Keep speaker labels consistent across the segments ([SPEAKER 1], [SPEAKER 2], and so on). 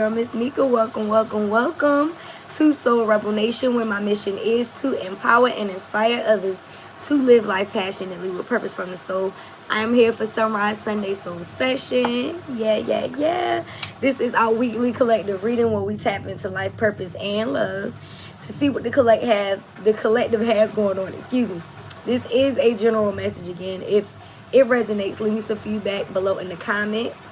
[SPEAKER 1] Miss Mika. Welcome to Soul Rebel Nation, where my mission is to empower and inspire others to live life passionately with purpose from the soul. I am here for Sunrise Sunday Soul Session. Yeah. This is our weekly collective reading where we tap into life, purpose, and love to see what the collective has going on. This is a general message again. If it resonates, leave me some feedback below in the comments.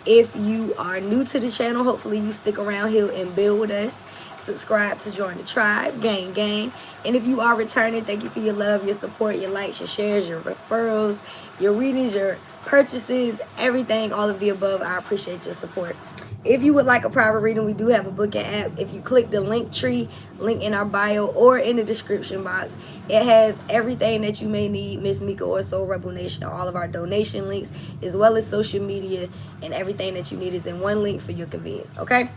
[SPEAKER 1] If you are new to the channel, hopefully you stick around here and build with us. Subscribe to join the tribe, gang. And if you are returning, thank you for your love, your support, your likes, your shares, your referrals, your readings, your purchases, everything, all of the above. I appreciate your support. If you would like a private reading, we do have a booking app. If you click the link in our bio or in the description box, it has everything that you may need, Miss Mika or Soul Rebel Nation, all of our donation links, as well as social media, and everything that you need is in one link for your convenience, okay?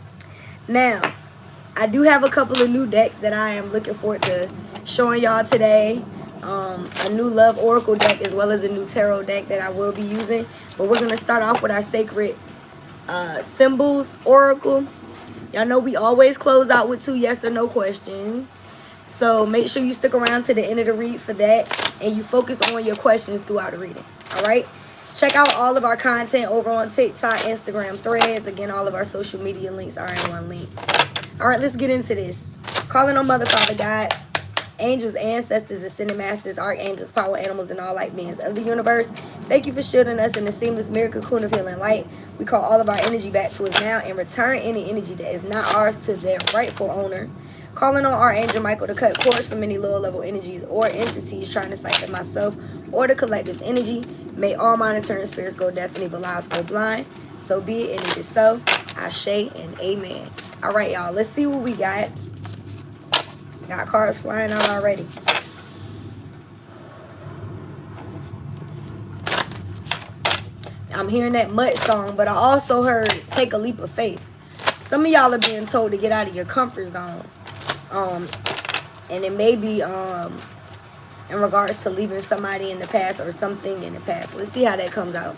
[SPEAKER 1] Now, I do have a couple of new decks that I am looking forward to showing y'all today. A new Love Oracle deck as well as a new Tarot deck that I will be using. But we're going to start off with our Sacred Symbols Oracle. Y'all know we always close out with 2 yes or no questions. So make sure you stick around to the end of the read for that. And you focus on your questions throughout the reading. Alright? Check out all of our content over on TikTok, Instagram, Threads. Again, all of our social media links are in one link. Alright, let's get into this. Calling on Mother, Father, God, angels, ancestors, ascended masters, archangels, power animals, and all light beings of the universe. Thank you for shielding us in the seamless miracle cocoon of healing light. We call all of our energy back to us now and return any energy that is not ours to their rightful owner. Calling on Archangel Michael to cut cords from any lower level energies or entities trying to siphon myself or the collective's energy. May all monitoring spirits go deaf and evil eyes go blind. So be it, and it is so. Ashe and amen. All right, y'all. Let's see what we got. Got cards flying out already. I'm hearing that Mutt song, but I also heard Take a Leap of Faith. Some of y'all are being told to get out of your comfort zone. And it may be in regards to leaving somebody in the past or something in the past. Let's see how that comes out.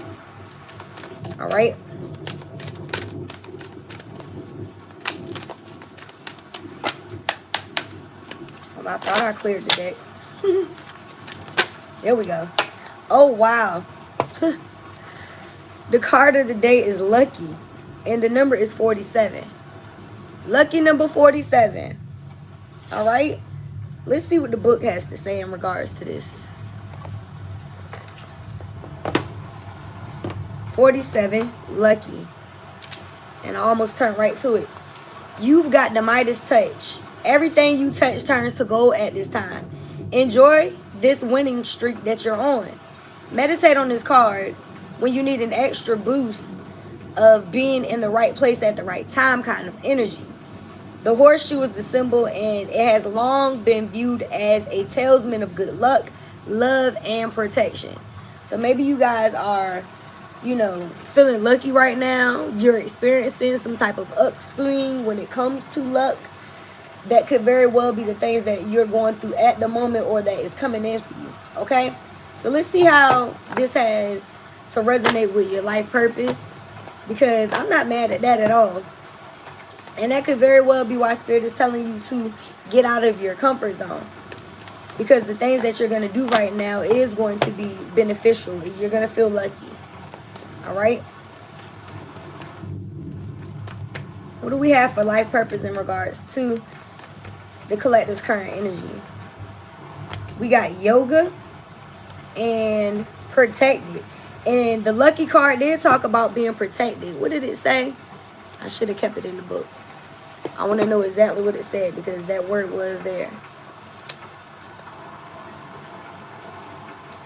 [SPEAKER 1] All right. I thought I cleared the deck. There we go. Oh, wow. The card of the day is Lucky, and the number is 47. Lucky number 47. All right. Let's see what the book has to say in regards to this. 47, Lucky. And I almost turned right to it. You've got the Midas touch. Everything you touch turns to gold at this time. Enjoy this winning streak that you're on. Meditate on this card when you need an extra boost of being in the right place at the right time kind of energy. The horseshoe is the symbol, and it has long been viewed as a talisman of good luck, love, and protection. So maybe you guys are, feeling lucky right now. You're experiencing some type of upswing when it comes to luck. That could very well be the things that you're going through at the moment or that is coming in for you, okay? So let's see how this has to resonate with your life purpose, because I'm not mad at that at all. And that could very well be why Spirit is telling you to get out of your comfort zone, because the things that you're going to do right now is going to be beneficial. You're going to feel lucky, all right? What do we have for life purpose in regards to the collective's current energy? We got yoga and protected. And the lucky card did talk about being protected. What did it say? I should have kept it in the book. I want to know exactly what it said because that word was there.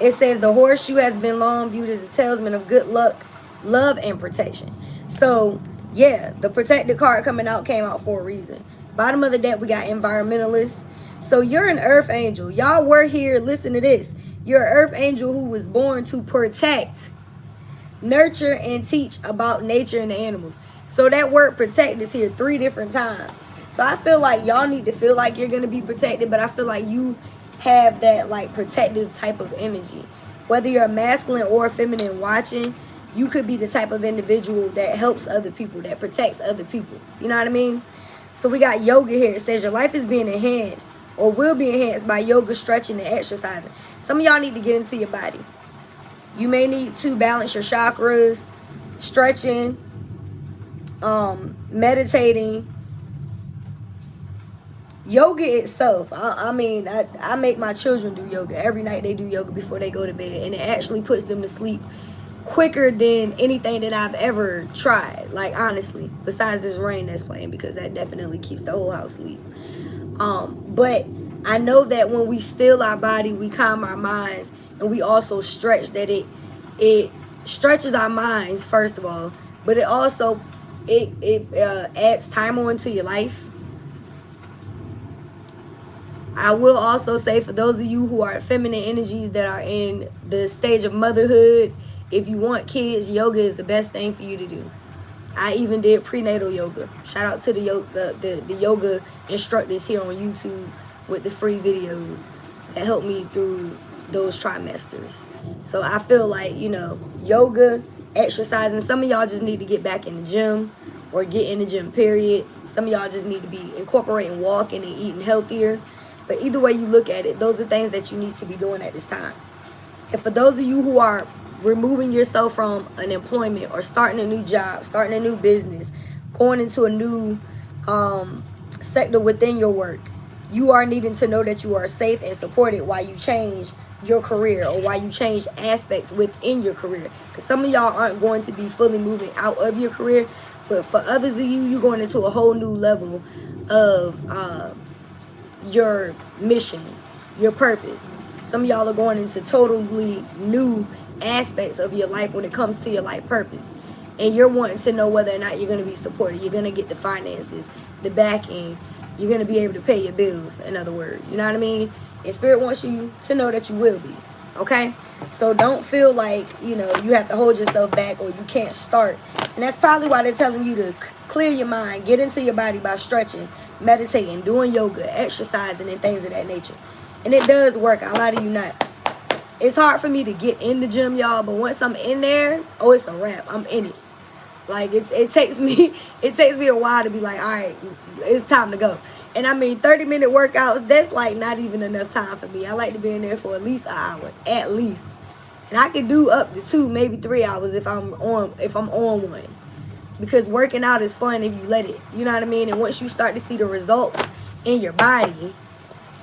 [SPEAKER 1] It says the horseshoe has been long viewed as a talisman of good luck, love, and protection. So, yeah, the protected card came out for a reason. Bottom of the deck, we got environmentalists. So you're an earth angel. Y'all were here. Listen to this. You're an earth angel who was born to protect, nurture, and teach about nature and the animals. So that word protect is here 3 different times. So I feel like y'all need to feel like you're going to be protected, but I feel like you have that like protective type of energy. Whether you're a masculine or a feminine watching, you could be the type of individual that helps other people, that protects other people. You know what I mean? So we got yoga here. It says your life is being enhanced or will be enhanced by yoga, stretching, and exercising. Some of y'all need to get into your body. You may need to balance your chakras, stretching, meditating. Yoga itself, I mean, I make my children do yoga. Every night they do yoga before they go to bed. And it actually puts them to sleep quicker than anything that I've ever tried. Like, honestly. Besides this rain that's playing, because that definitely keeps the whole house asleep. But I know that when we still our body, we calm our minds, and we also stretch, that it stretches our minds, first of all, but it also adds time on to your life. I will also say, for those of you who are feminine energies that are in the stage of motherhood, if you want kids, yoga is the best thing for you to do. I even did prenatal yoga. Shout out to the yoga instructors here on YouTube with the free videos that helped me through those trimesters. So I feel like, you know, yoga, exercising. Some of y'all just need to get back in the gym, or get in the gym, period. Some of y'all just need to be incorporating walking and eating healthier. But either way you look at it, those are things that you need to be doing at this time. And for those of you who are removing yourself from an employment, or starting a new job, starting a new business, going into a new sector within your work, you are needing to know that you are safe and supported while you change your career, or while you change aspects within your career. Because some of y'all aren't going to be fully moving out of your career, but for others of you, you're going into a whole new level of your mission, your purpose. Some of y'all are going into totally new aspects of your life when it comes to your life purpose, and you're wanting to know whether or not you're going to be supported. You're going to get the finances, the backing. You're going to be able to pay your bills, in other words. You know what I mean? And Spirit wants you to know that you will be. Okay? So don't feel like, you know, you have to hold yourself back, or you can't start. And that's probably why they're telling you to clear your mind, get into your body by stretching, meditating, doing yoga, exercising, and things of that nature. And it does work. I'll lie to you not. It's hard for me to get in the gym, y'all, but once I'm in there, oh, it's a wrap. I'm in it. Like, it takes me a while to be like, all right, it's time to go. And I mean, 30-minute workouts, that's like not even enough time for me. I like to be in there for at least an hour, at least. And I can do up to 2, maybe 3 hours if I'm on one. Because working out is fun if you let it. You know what I mean? And once you start to see the results in your body,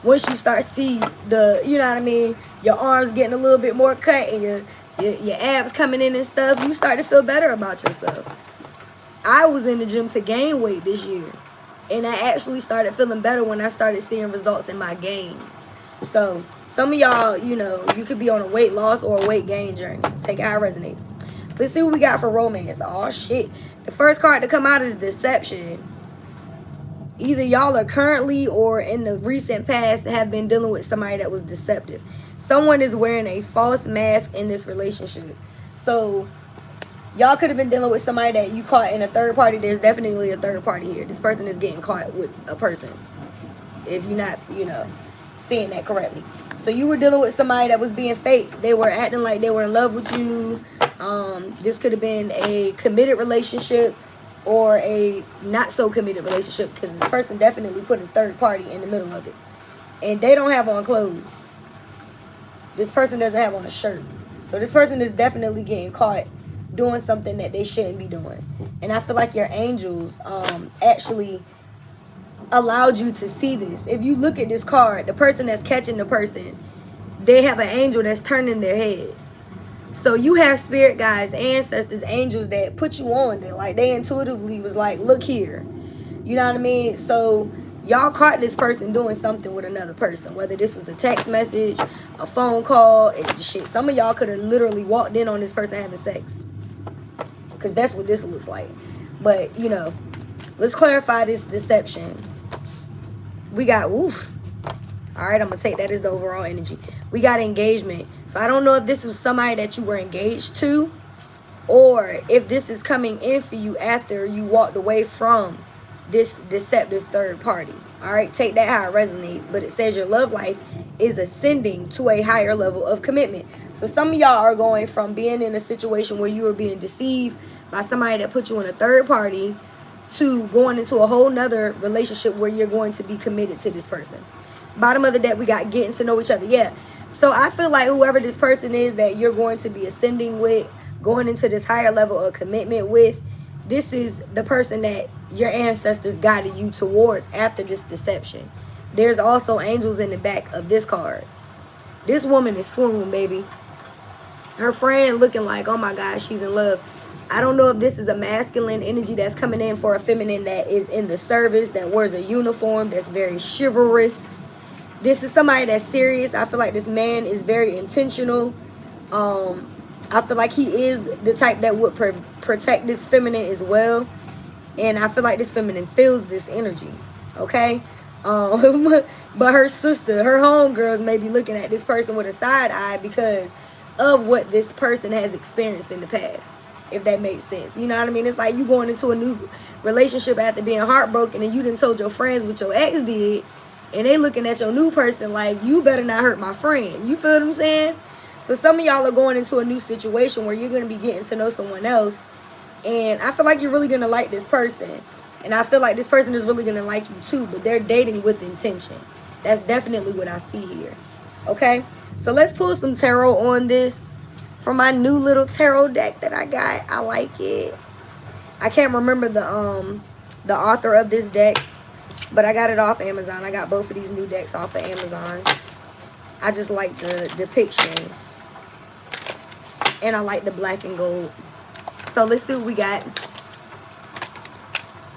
[SPEAKER 1] once you start to see the, you know what I mean, your arms getting a little bit more cut, and your abs coming in and stuff, you start to feel better about yourself. I was in the gym to gain weight this year, and I actually started feeling better when I started seeing results in my gains. So some of y'all, you know, you could be on a weight loss or a weight gain journey. Take it how it resonates. Let's see what we got for romance. Oh, shit. The first card to come out is deception. Either y'all are currently or in the recent past have been dealing with somebody that was deceptive. Someone is wearing a false mask in this relationship. So y'all could have been dealing with somebody that you caught in a third party. There's definitely a third party here. This person is getting caught with a person, if you're not, you know, seeing that correctly. So you were dealing with somebody that was being fake. They were acting like they were in love with you. This could have been a committed relationship or a not so committed relationship, because this person definitely put a third party in the middle of it. And they don't have on clothes. This person doesn't have on a shirt. So this person is definitely getting caught doing something that they shouldn't be doing. And I feel like your angels actually allowed you to see this. If you look at this card, the person that's catching the person, they have an angel that's turning their head. So you have spirit guides, ancestors, angels that put you on there. Like, they intuitively was like, look here. You know what I mean? So y'all caught this person doing something with another person. Whether this was a text message, a phone call, shit. Some of y'all could have literally walked in on this person having sex. Because that's what this looks like. But, you know, let's clarify this deception. We got, oof. All right, I'm going to take that as the overall energy. We got engagement. So I don't know if this was somebody that you were engaged to, or if this is coming in for you after you walked away from this deceptive third party. All right, take that how it resonates. But it says your love life is ascending to a higher level of commitment. So some of y'all are going from being in a situation where you are being deceived by somebody that put you in a third party to going into a whole nother relationship where you're going to be committed to this person. Bottom of the deck, we got getting to know each other. Yeah. So I feel like whoever this person is that you're going to be ascending with, going into this higher level of commitment with, this is the person that your ancestors guided you towards after this deception. There's also angels in the back of this card. This woman is swoon, baby. Her friend looking like, oh my God, she's in love. I don't know if this is a masculine energy that's coming in for a feminine that is in the service, that wears a uniform, that's very chivalrous. This is somebody that's serious. I feel like this man is very intentional. I feel like he is the type that would protect this feminine as well. And I feel like this feminine feels this energy. Okay? But her sister, her homegirls may be looking at this person with a side eye because of what this person has experienced in the past. If that makes sense. You know what I mean? It's like you going into a new relationship after being heartbroken and you done told your friends what your ex did. And they looking at your new person like, you better not hurt my friend. You feel what I'm saying? So some of y'all are going into a new situation where you're going to be getting to know someone else. And I feel like you're really going to like this person. And I feel like this person is really going to like you too. But they're dating with intention. That's definitely what I see here. Okay? So let's pull some tarot on this. From my new little tarot deck that I got. I like it. I can't remember the author of this deck. But I got it off Amazon. I got both of these new decks off of Amazon. I just like the depictions. And I like the black and gold. So let's see what we got.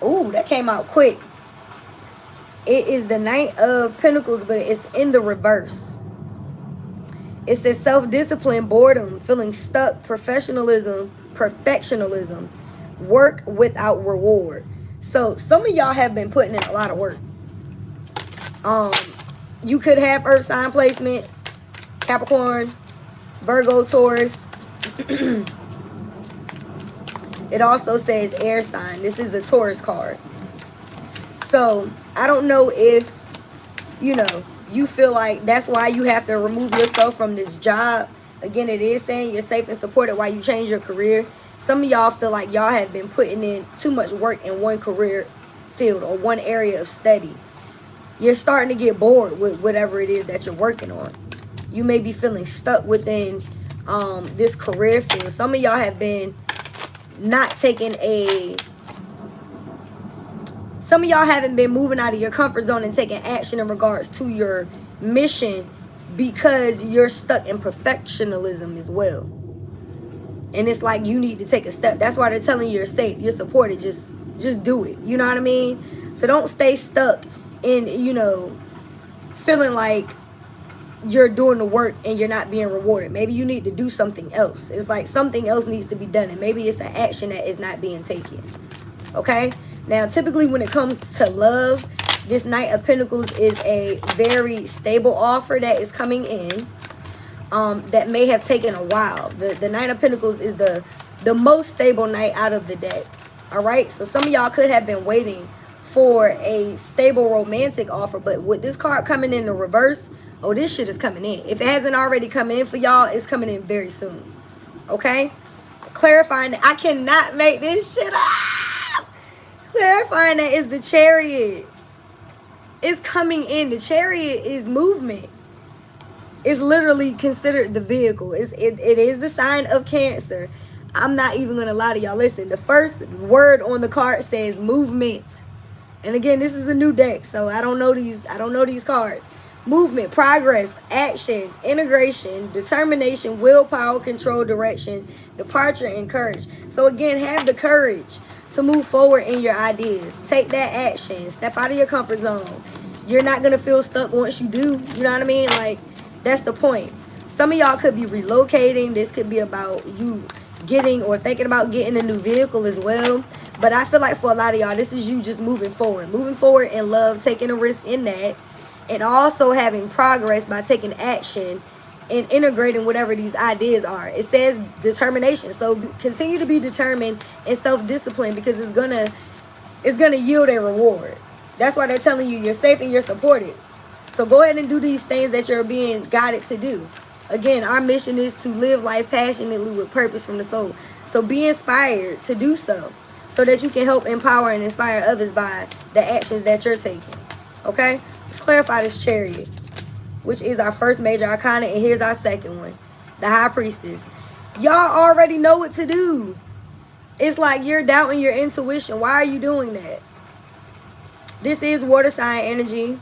[SPEAKER 1] Ooh, that came out quick. It is the Knight of Pentacles, but it's in the reverse. It says self-discipline, boredom, feeling stuck, perfectionism, work without reward. So some of y'all have been putting in a lot of work. You could have earth sign placements, Capricorn, Virgo, Taurus. It also says air sign. This is the Taurus card. So I don't know if, you know, you feel like that's why you have to remove yourself from this job. Again, it is saying you're safe and supported while you change your career. Some of y'all feel like y'all have been putting in too much work in one career field or one area of study. You're starting to get bored with whatever it is that you're working on. You may be feeling stuck within this career field. Some of y'all have been not taking a... Some of y'all haven't been moving out of your comfort zone and taking action in regards to your mission because you're stuck in perfectionism as well. And it's like you need to take a step. That's why they're telling you you're safe, you're supported. Just do it. You know what I mean? So don't stay stuck in, you know, feeling like you're doing the work and you're not being rewarded. Maybe you need to do something else. It's like something else needs to be done. And maybe it's an action that is not being taken. Okay? Now, typically when it comes to love, this Knight of Pentacles is a very stable offer that is coming in that may have taken a while. The Knight of Pentacles is the most stable knight out of the deck. All right? So some of y'all could have been waiting for a stable romantic offer. But with this card coming in the reverse, oh, this shit is coming in. If it hasn't already come in for y'all, it's coming in very soon. Okay? Clarifying that I cannot make this shit up. Clarifying that is the Chariot. It's coming in. The Chariot is movement. It's literally considered the vehicle. It is the sign of Cancer. I'm not even going to lie to y'all. Listen, the first word on the card says movement. And again, this is a new deck, so I don't know these cards. Movement, progress, action, integration, determination, willpower, control, direction, departure, and courage. So again, have the courage to move forward in your ideas. Take that action. Step out of your comfort zone. You're not going to feel stuck once you do. You know what I mean? Like, that's the point. Some of y'all could be relocating. This could be about you getting or thinking about getting a new vehicle as well. But I feel like for a lot of y'all, this is you just moving forward. Moving forward in love, taking a risk in that. And also having progress by taking action and integrating whatever these ideas are. It says determination. So continue to be determined and self-disciplined because it's going to it's going to yield a reward. That's why they're telling you you're safe and you're supported. So go ahead and do these things that you're being guided to do. Again, our mission is to live life passionately with purpose from the soul. So be inspired to do so that you can help empower and inspire others by the actions that you're taking. Okay? Let's clarify this chariot, which is our first major arcana, and here's our second one, the high priestess. Y'all already know what to do. It's like you're doubting your intuition. Why are you doing that? This is water sign energy.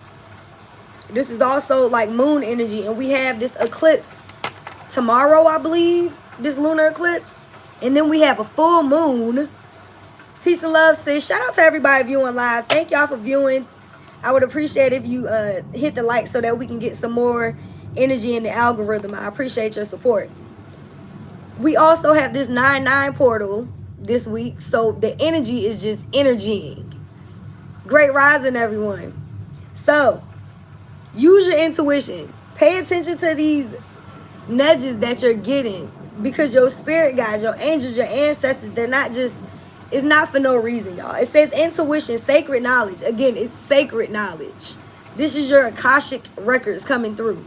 [SPEAKER 1] This is also like moon energy, and we have this eclipse tomorrow, I believe, this lunar eclipse. And then we have a full moon. Peace and love, sis. Shout out to everybody viewing live. Thank y'all for viewing. I would appreciate if you hit the like so that we can get some more energy in the algorithm. I appreciate your support. We also have this 9/9 portal this week, so the energy is just energying. Great rising, everyone. So use your intuition. Pay attention to these nudges that you're getting, because your spirit guides, your angels, your ancestors, they're not just, it's not for no reason, y'all. It says intuition, sacred knowledge. Again, it's sacred knowledge. This is your Akashic records coming through.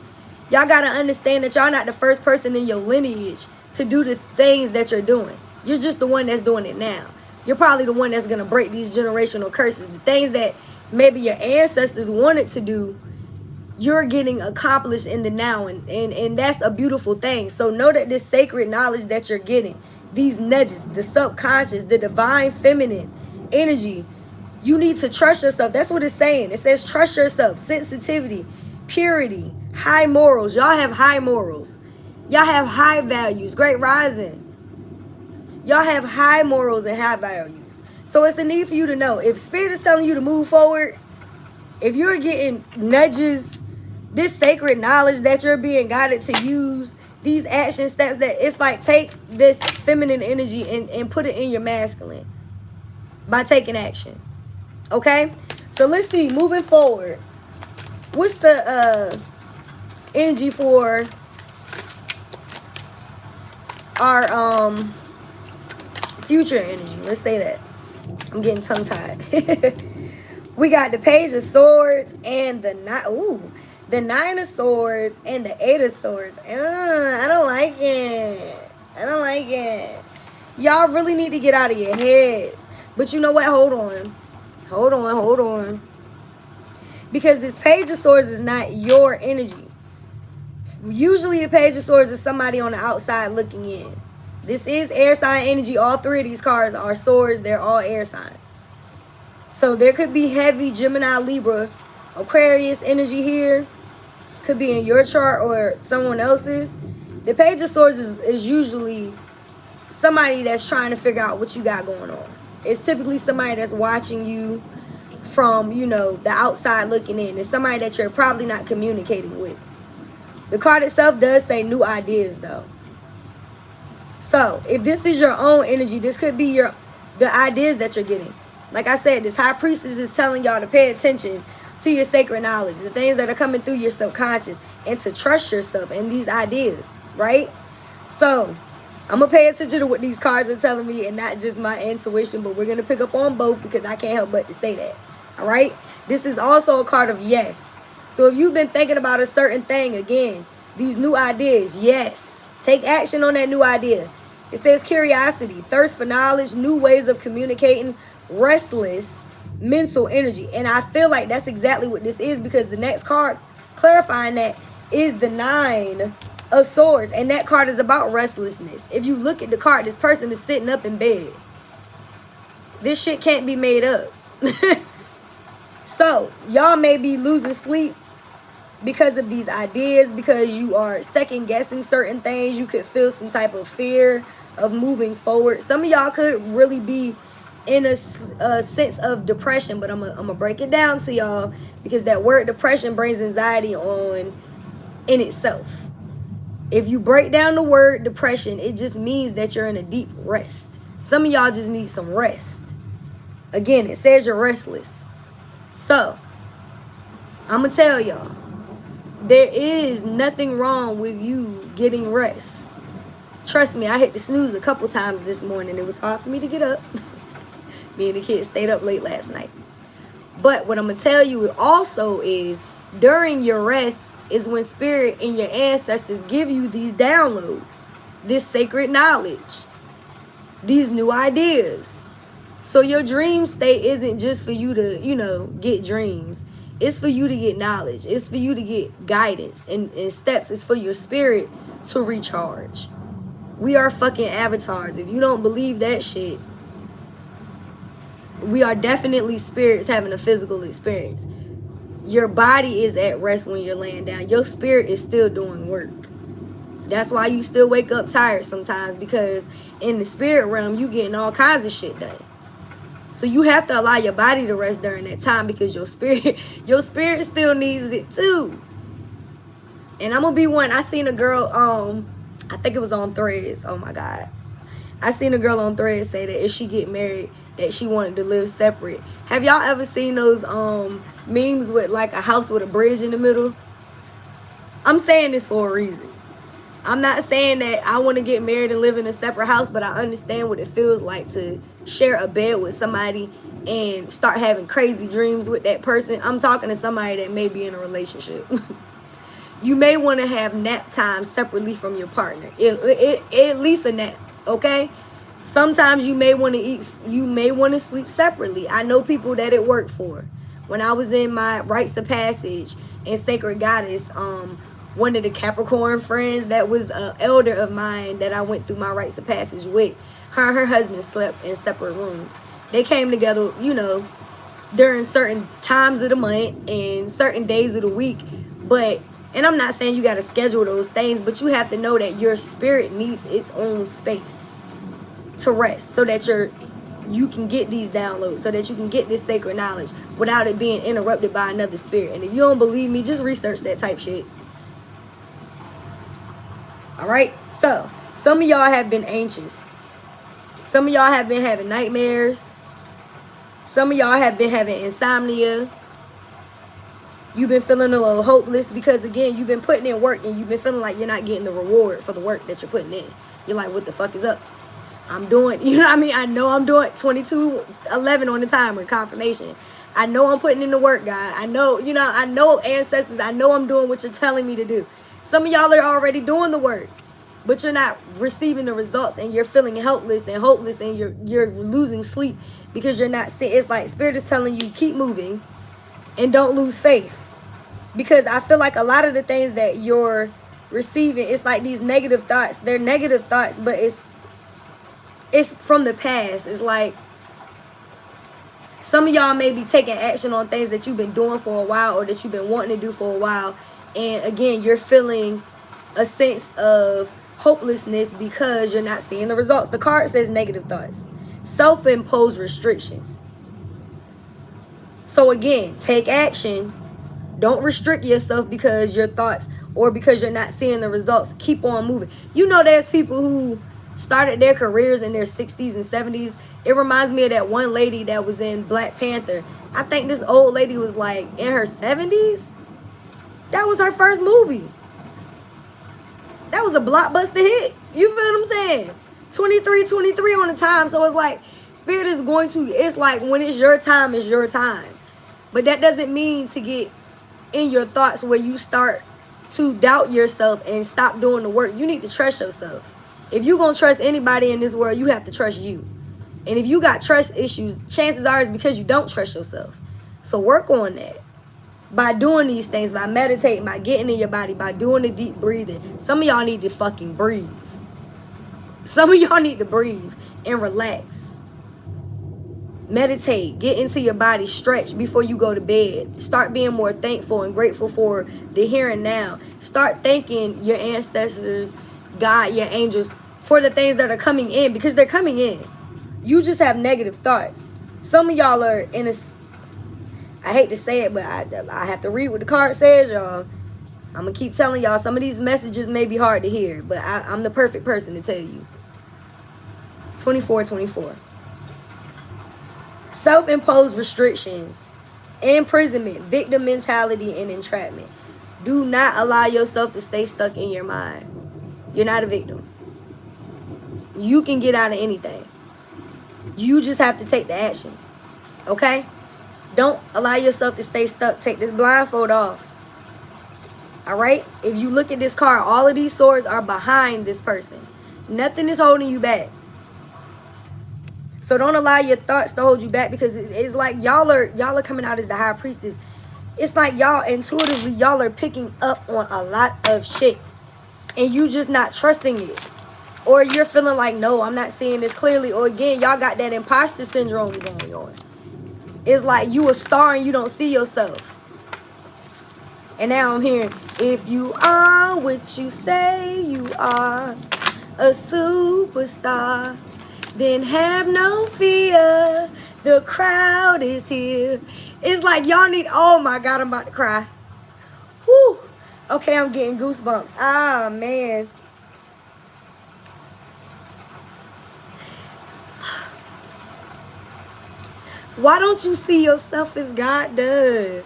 [SPEAKER 1] Y'all got to understand that y'all not the first person in your lineage to do the things that you're doing. You're just the one that's doing it now. You're probably the one that's going to break these generational curses. The things that maybe your ancestors wanted to do, you're getting accomplished in the now, and that's a beautiful thing. So know that this sacred knowledge that you're getting, these nudges, the subconscious, the divine feminine energy, you need to trust yourself. That's what it's saying. It says trust yourself, sensitivity, purity, high morals. Y'all have high morals. Y'all have high values. Great rising. Y'all have high morals and high values. So it's a need for you to know, if spirit is telling you to move forward, if you're getting nudges, this sacred knowledge that you're being guided to use, these action steps, that it's like, take this feminine energy and put it in your masculine by taking action. Okay? So let's see, moving forward, what's the energy for our future energy? Let's say that. I'm getting tongue-tied. We got the Page of Swords and the Nine of Swords and the Eight of Swords. I don't like it. I don't like it. Y'all really need to get out of your heads. But you know what? Hold on. Because this Page of Swords is not your energy. Usually the Page of Swords is somebody on the outside looking in. This is air sign energy. All three of these cards are swords. They're all air signs. So there could be heavy Gemini, Libra, Aquarius energy here. Could be in your chart or someone else's. The Page of Swords is usually somebody that's trying to figure out what you got going on. It's typically somebody that's watching you from, you know, the outside looking in. It's somebody that you're probably not communicating with. The card itself does say new ideas, though. So if this is your own energy, this could be the ideas that you're getting. Like I said, this high priestess is telling y'all to pay attention to your sacred knowledge, the things that are coming through your subconscious, and to trust yourself in these ideas, right? So I'm going to pay attention to what these cards are telling me and not just my intuition, but we're going to pick up on both because I can't help but to say that, all right? This is also a card of yes. So if you've been thinking about a certain thing, again, these new ideas, yes. Take action on that new idea. It says curiosity, thirst for knowledge, new ways of communicating, restless mental energy. And I feel like that's exactly what this is, because the next card clarifying that is the Nine of Swords. And that card is about restlessness. If you look at the card, this person is sitting up in bed. This shit can't be made up. So y'all may be losing sleep because of these ideas, because you are second guessing certain things. You could feel some type of fear of moving forward. Some of y'all could really be in a sense of depression, but I'm gonna break it down to y'all, because that word depression brings anxiety on in itself. If you break down the word depression, it just means that you're in a deep rest. Some of y'all just need some rest. Again, it says you're restless. So I'm gonna tell y'all, there is nothing wrong with you getting rest. Trust me, I hit the snooze a couple times this morning. It was hard for me to get up. Me and the kids stayed up late last night. But what I'm going to tell you also is during your rest is when spirit and your ancestors give you these downloads, this sacred knowledge, these new ideas. So your dream state isn't just for you to, get dreams. It's for you to get knowledge. It's for you to get guidance and steps. It's for your spirit to recharge. We are fucking avatars. If you don't believe that shit, we are definitely spirits having a physical experience. Your body is at rest when you're laying down. Your spirit is still doing work. That's why you still wake up tired sometimes, because in the spirit realm, you getting all kinds of shit done. So you have to allow your body to rest during that time, because your spirit still needs it too. And I'm gonna be one. I seen a girl, I think it was on Threads. Oh my God. I seen a girl on Threads say that if she get married, that she wanted to live separate. Have y'all ever seen those memes with like a house with a bridge in the middle? I'm saying this for a reason. I'm not saying that I want to get married and live in a separate house, but I understand what it feels like to share a bed with somebody and start having crazy dreams with that person. I'm talking to somebody that may be in a relationship. You may want to have nap time separately from your partner. At least a nap, okay? Sometimes you may want to eat. You may want to sleep separately. I know people that it worked for. When I was in my rites of passage in Sacred Goddess, one of the Capricorn friends that was an elder of mine that I went through my rites of passage with, her and her husband slept in separate rooms. They came together, during certain times of the month and certain days of the week. And I'm not saying you got to schedule those things, but you have to know that your spirit needs its own space to rest, so that you can get these downloads, so that you can get this sacred knowledge without it being interrupted by another spirit. And if you don't believe me, just research that type shit. All right? So, some of y'all have been anxious. Some of y'all have been having nightmares. Some of y'all have been having insomnia. You've been feeling a little hopeless because, again, you've been putting in work and you've been feeling like you're not getting the reward for the work that you're putting in. You're like, what the fuck is up? I'm doing, I know I'm doing 22:11 on the timer, confirmation. I know I'm putting in the work, God. I know, I know, ancestors, I know I'm doing what you're telling me to do. Some of y'all are already doing the work, but you're not receiving the results, and you're feeling helpless and hopeless, and you're losing sleep because you're not sitting. It's like Spirit is telling you, keep moving and don't lose faith. Because I feel like a lot of the things that you're receiving, it's like these negative thoughts. They're negative thoughts, but it's from the past. It's like some of y'all may be taking action on things that you've been doing for a while, or that you've been wanting to do for a while. And again, you're feeling a sense of hopelessness because you're not seeing the results. The card says negative thoughts, self-imposed restrictions. So again, take action. Don't restrict yourself because your thoughts or because you're not seeing the results. Keep on moving. There's people who started their careers in their 60s and 70s. It reminds me of that one lady that was in Black Panther. I think this old lady was like in her 70s. That was her first movie. That was a blockbuster hit. You feel what I'm saying? 23 on the time. So it's like Spirit is going to, it's like when it's your time, it's your time. But that doesn't mean to get in your thoughts where you start to doubt yourself and stop doing the work. You need to trust yourself. If you're going to trust anybody in this world, you have to trust you. And if you got trust issues, chances are it's because you don't trust yourself. So work on that. By doing these things, by meditating, by getting in your body, by doing the deep breathing. Some of y'all need to fucking breathe. Some of y'all need to breathe and relax. Meditate. Get into your body. Stretch before you go to bed. Start being more thankful and grateful for the here and now. Start thanking your ancestors, God, your angels, for the things that are coming in, because they're coming in. You just have negative thoughts. Some of y'all are in a, I hate to say it, but I have to read what the card says, y'all. I'm going to keep telling y'all, some of these messages may be hard to hear, but I'm the perfect person to tell you. 24. Self-imposed restrictions, imprisonment, victim mentality, and entrapment. Do not allow yourself to stay stuck in your mind. You're not a victim. You can get out of anything. You just have to take the action. Okay? Don't allow yourself to stay stuck. Take this blindfold off. Alright? If you look at this card, all of these swords are behind this person. Nothing is holding you back. So don't allow your thoughts to hold you back, because it's like y'all are coming out as the high priestess. It's like y'all intuitively, y'all are picking up on a lot of shit. And you just not trusting it. Or you're feeling like, no, I'm not seeing this clearly. Or again, y'all got that imposter syndrome going on. It's like you a star and you don't see yourself. And now I'm hearing, if you are what you say you are, a superstar, then have no fear. The crowd is here. It's like y'all need, oh my God, I'm about to cry. Whew. Okay, I'm getting goosebumps. Ah, man. Why don't you see yourself as God does?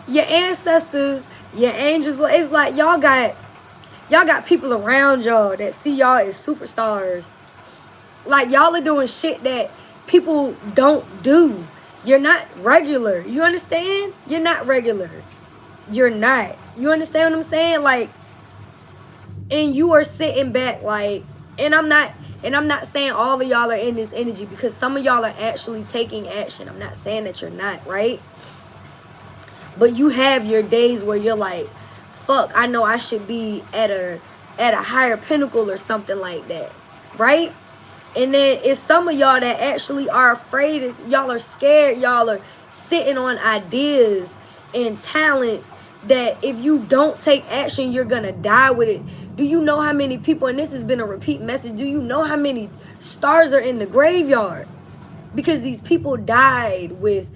[SPEAKER 1] Your ancestors, your angels, it's like y'all got people around y'all that see y'all as superstars. Like y'all are doing shit that people don't do. You're not regular. You understand? You're not regular. You're not. You understand what I'm saying? Like, and you are sitting back like, and I'm not saying all of y'all are in this energy, because some of y'all are actually taking action. I'm not saying that you're not, right? But you have your days where you're like, fuck, I know I should be at a higher pinnacle or something like that, right? And then it's some of y'all that actually are afraid. Y'all are scared. Y'all are sitting on ideas and talents that if you don't take action, you're gonna die with it. Do you know how many people, and this has been a repeat message, do you know how many stars are in the graveyard? Because these people died with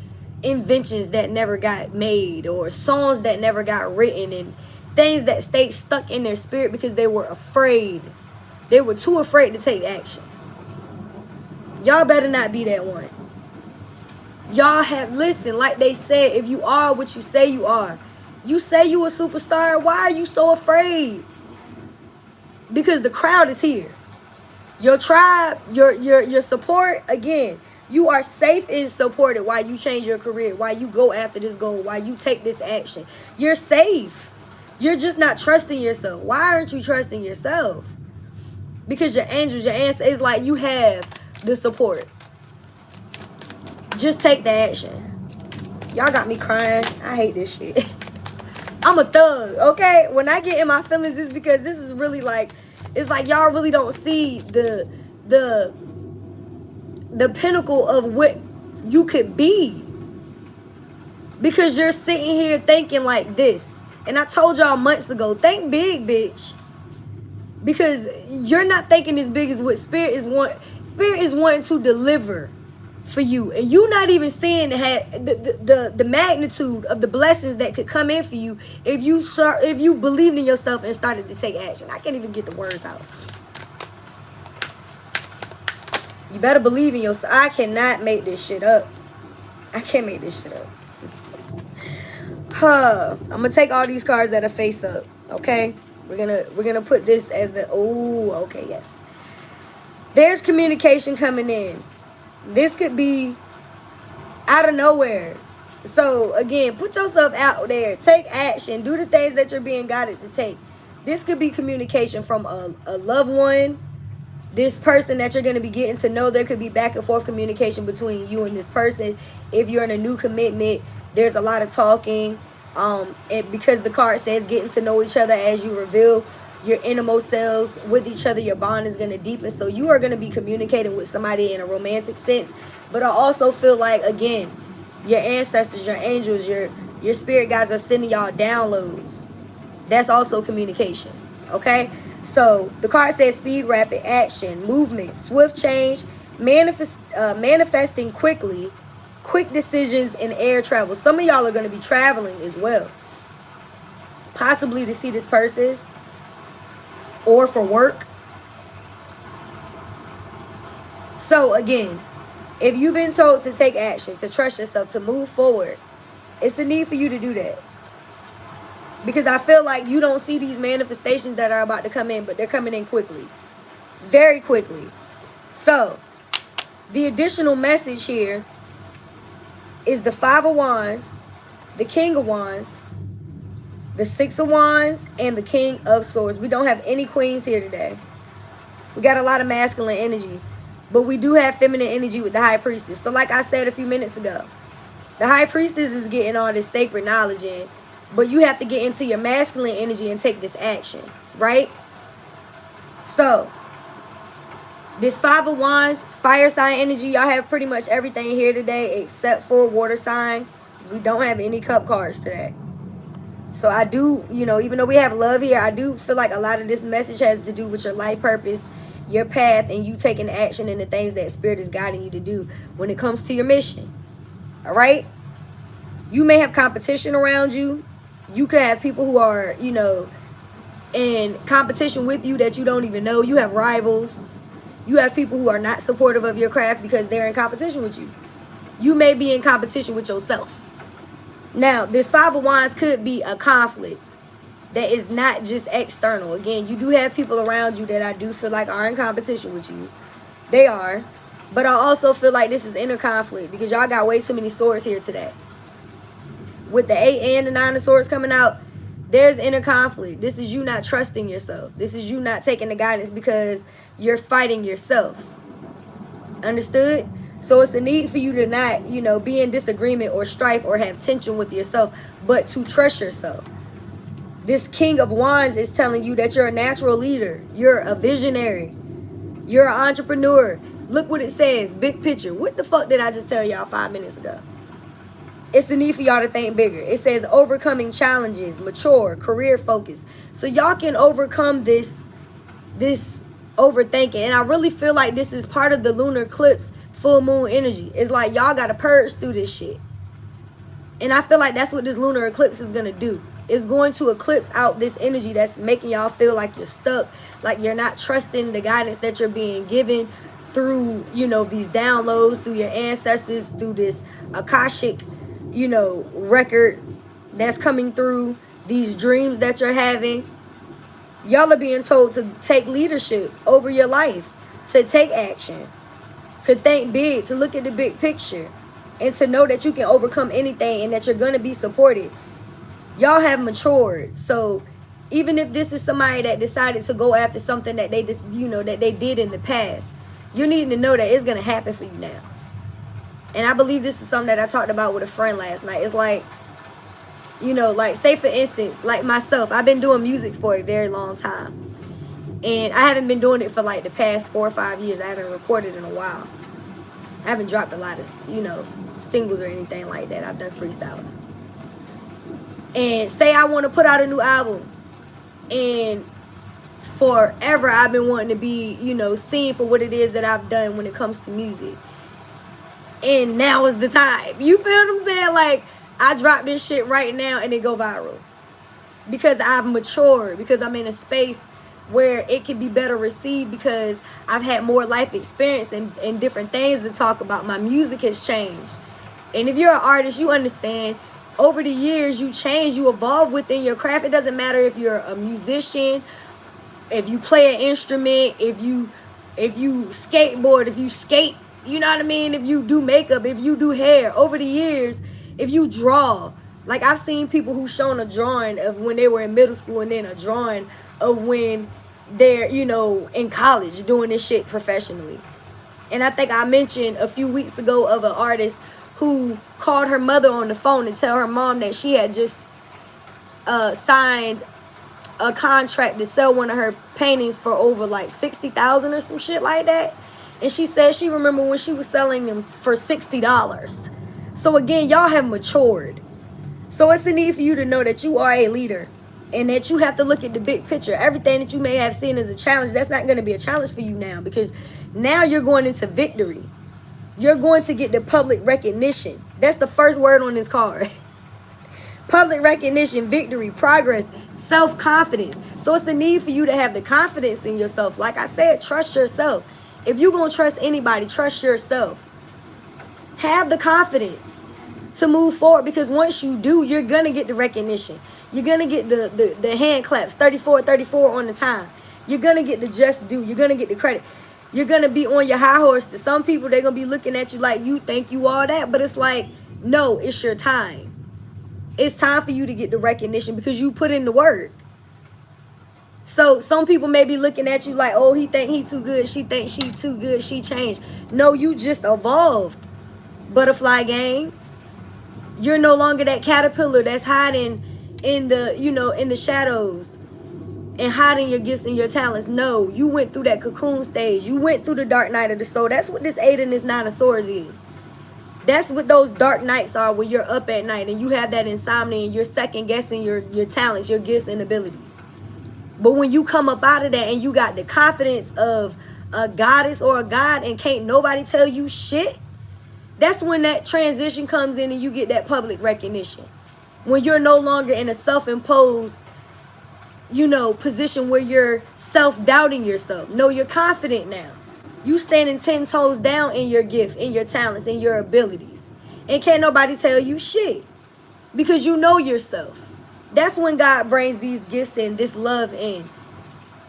[SPEAKER 1] inventions that never got made, or songs that never got written, and things that stayed stuck in their spirit because they were afraid. They were too afraid to take action. Y'all better not be that one. Y'all have, listen, like they said, if you are what you say you are, you say you a superstar, why are you so afraid? Because the crowd is here. Your tribe, your support, again, you are safe and supported while you change your career, while you go after this goal, while you take this action. You're safe. You're just not trusting yourself. Why aren't you trusting yourself? Because your angels, your ancestors, it's like you have the support. Just take the action. Y'all got me crying. I hate this shit. I'm a thug, okay? When I get in my feelings, it's because this is really like, it's like y'all really don't see the pinnacle of what you could be. Because you're sitting here thinking like this. And I told y'all months ago, think big, bitch. Because you're not thinking as big as what Spirit is wanting. Spirit is wanting to deliver for you, and you're not even seeing the magnitude of the blessings that could come in for you if you believed in yourself and started to take action. I can't even get the words out. You better believe in yourself. I cannot make this shit up. I can't make this shit up. I'm gonna take all these cards that are face up. Okay, we're gonna put this as the, oh, okay, yes. There's communication coming in. This could be out of nowhere. So, again, put yourself out there. Take action. Do the things that you're being guided to take. This could be communication from a loved one. This person that you're going to be getting to know. There could be back and forth communication between you and this person. If you're in a new commitment, there's a lot of talking. And because the card says getting to know each other as you reveal your innermost selves with each other, your bond is going to deepen. So you are going to be communicating with somebody in a romantic sense. But I also feel like, again, your ancestors, your angels, your spirit guides are sending y'all downloads. That's also communication. Okay? So the card says speed, rapid action, movement, swift change, manifesting quickly, quick decisions, and air travel. Some of y'all are going to be traveling as well. Possibly to see this person, or for work. So again, if you've been told to take action, to trust yourself, to move forward, it's a need for you to do that. Because I feel like you don't see these manifestations that are about to come in, but they're coming in quickly. Very quickly. So, The additional message here is the Five of Wands, the King of Wands, the Six of Wands, and the King of Swords. We don't have any queens here today. We got a lot of masculine energy, but we do have feminine energy with the High Priestess. So like I said a few minutes ago, the High Priestess is getting all this sacred knowledge in, but you have to get into your masculine energy and take this action, right? So, this Five of Wands, fire sign energy, y'all have pretty much everything here today except for water sign. We don't have any cup cards today. So I do, you know, even though we have love here, I do feel like a lot of this message has to do with your life purpose, your path, and you taking action in the things that Spirit is guiding you to do when it comes to your mission. All right? You may have competition around you. You could have people who are, you know, in competition with you that you don't even know. You have rivals. You have people who are not supportive of your craft because they're in competition with you. You may be in competition with yourself. Now, this Five of Wands could be a conflict that is not just external. Again, you do have people around you that I do feel like are in competition with you. They are. But I also feel like this is inner conflict because y'all got way too many swords here today. With the 8 and the 9 of swords coming out, there's inner conflict. This is you not trusting yourself. This is you not taking the guidance because you're fighting yourself. Understood? So it's a need for you to not, you know, be in disagreement or strife or have tension with yourself, but to trust yourself. This King of Wands is telling you that you're a natural leader. You're a visionary. You're an entrepreneur. Look what it says. Big picture. What the fuck did I just tell y'all 5 minutes ago? It's the need for y'all to think bigger. It says overcoming challenges, mature, career focus. So y'all can overcome this overthinking. And I really feel like this is part of the lunar eclipse full moon energy. It's like y'all got to purge through this shit. And I feel like that's what this lunar eclipse is going to do. It's going to eclipse out this energy that's making y'all feel like you're stuck, like you're not trusting the guidance that you're being given through, you know, these downloads, through your ancestors, through this Akashic, you know, record that's coming through, these dreams that you're having. Y'all are being told to take leadership over your life, to take action, to think big, to look at the big picture, and to know that you can overcome anything and that you're going to be supported. Y'all have matured. So even if this is somebody that decided to go after something that they just, you know, that they did in the past, you need to know that it's going to happen for you now. And I believe this is something that I talked about with a friend last night. It's like, you know, like, say for instance, like myself, I've been doing music for a very long time. And I haven't been doing it for like the past 4 or 5 years. I haven't recorded in a while. I haven't dropped a lot of, you know, singles or anything like that. I've done freestyles. And say I want to put out a new album. And forever I've been wanting to be, you know, seen for what it is that I've done when it comes to music. And now is the time. You feel what I'm saying? Like, I drop this shit right now and it go viral. Because I've matured. Because I'm in a space where it can be better received. Because I've had more life experience and different things to talk about. My music has changed. And if you're an artist, you understand. Over the years, you change. You evolve within your craft. It doesn't matter if you're a musician, if you play an instrument, if you skateboard, if you skate. You know what I mean? If you do makeup, if you do hair, over the years, if you draw. Like, I've seen people who've shown a drawing of when they were in middle school and then a drawing of when they're, you know, in college doing this shit professionally. And I think I mentioned a few weeks ago of an artist who called her mother on the phone and tell her mom that she had just signed a contract to sell one of her paintings for over like $60,000 or some shit like that. And she said she remember when she was selling them for $60. So again, y'all have matured. So it's a need for you to know that you are a leader and that you have to look at the big picture. Everything that you may have seen as a challenge, that's not going to be a challenge for you now, because now you're going into victory. You're going to get the public recognition. That's the first word on this card. Public recognition, victory, progress, self-confidence. So it's a need for you to have the confidence in yourself. Like I said, trust yourself. If you're going to trust anybody, trust yourself. Have the confidence to move forward, because once you do, you're going to get the recognition. You're going to get the hand claps, 34 on the time. You're going to get the just due. You're going to get the credit. You're going to be on your high horse. To some people, they're going to be looking at you like you think you all that. But it's like, no, it's your time. It's time for you to get the recognition because you put in the work. So some people may be looking at you like, oh, he think he too good. She think she too good. She changed. No, you just evolved. Butterfly gang. You're no longer that caterpillar that's hiding in the, in the shadows and hiding your gifts and your talents. No, you went through that cocoon stage. You went through the dark night of the soul. That's what this 8 and this 9 of swords is. That's what those dark nights are, when you're up at night and you have that insomnia and you're second guessing your talents, your gifts and abilities. But when you come up out of that and you got the confidence of a goddess or a god and can't nobody tell you shit, that's when that transition comes in and you get that public recognition. When you're no longer in a self-imposed, position where you're self-doubting yourself. No, you're confident now. You standing 10 toes down in your gift, in your talents, in your abilities. And can't nobody tell you shit. Because you know yourself. That's when God brings these gifts in, this love in.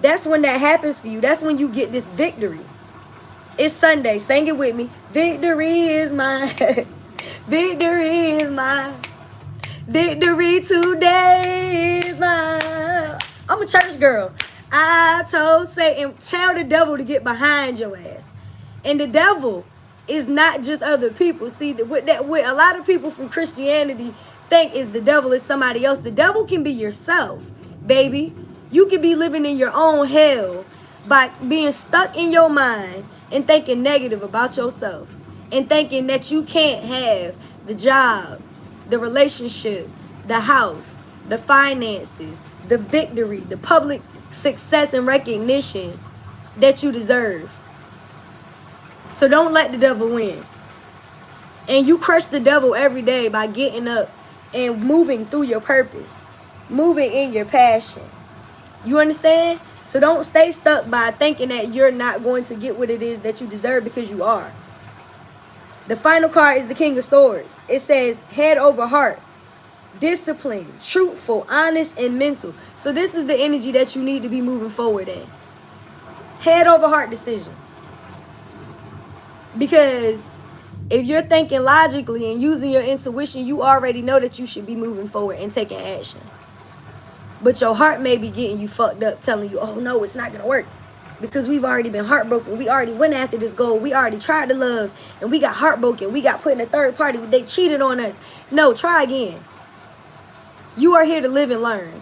[SPEAKER 1] That's when that happens for you. That's when you get this victory. It's Sunday. Sing it with me. Victory is mine. Victory is mine. Victory today is mine. I'm a church girl. I told Satan, tell the devil to get behind your ass. And the devil is not just other people. See, what a lot of people from Christianity think is the devil is somebody else. The devil can be yourself, baby. You can be living in your own hell by being stuck in your mind and thinking negative about yourself and thinking that you can't have the job, the relationship, the house, the finances, the victory, the public success and recognition that you deserve. So don't let the devil win. And you crush the devil every day by getting up and moving through your purpose, moving in your passion. You understand? So don't stay stuck by thinking that you're not going to get what it is that you deserve, because you are. The final card is the King of Swords. It says head over heart, disciplined, truthful, honest, and mental. So this is the energy that you need to be moving forward in. Head over heart decisions. Because if you're thinking logically and using your intuition, you already know that you should be moving forward and taking action. But your heart may be getting you fucked up, telling you, oh no, it's not going to work. Because we've already been heartbroken. We already went after this goal. We already tried to love and we got heartbroken. We got put in a third party. They cheated on us. No, try again. You are here to live and learn.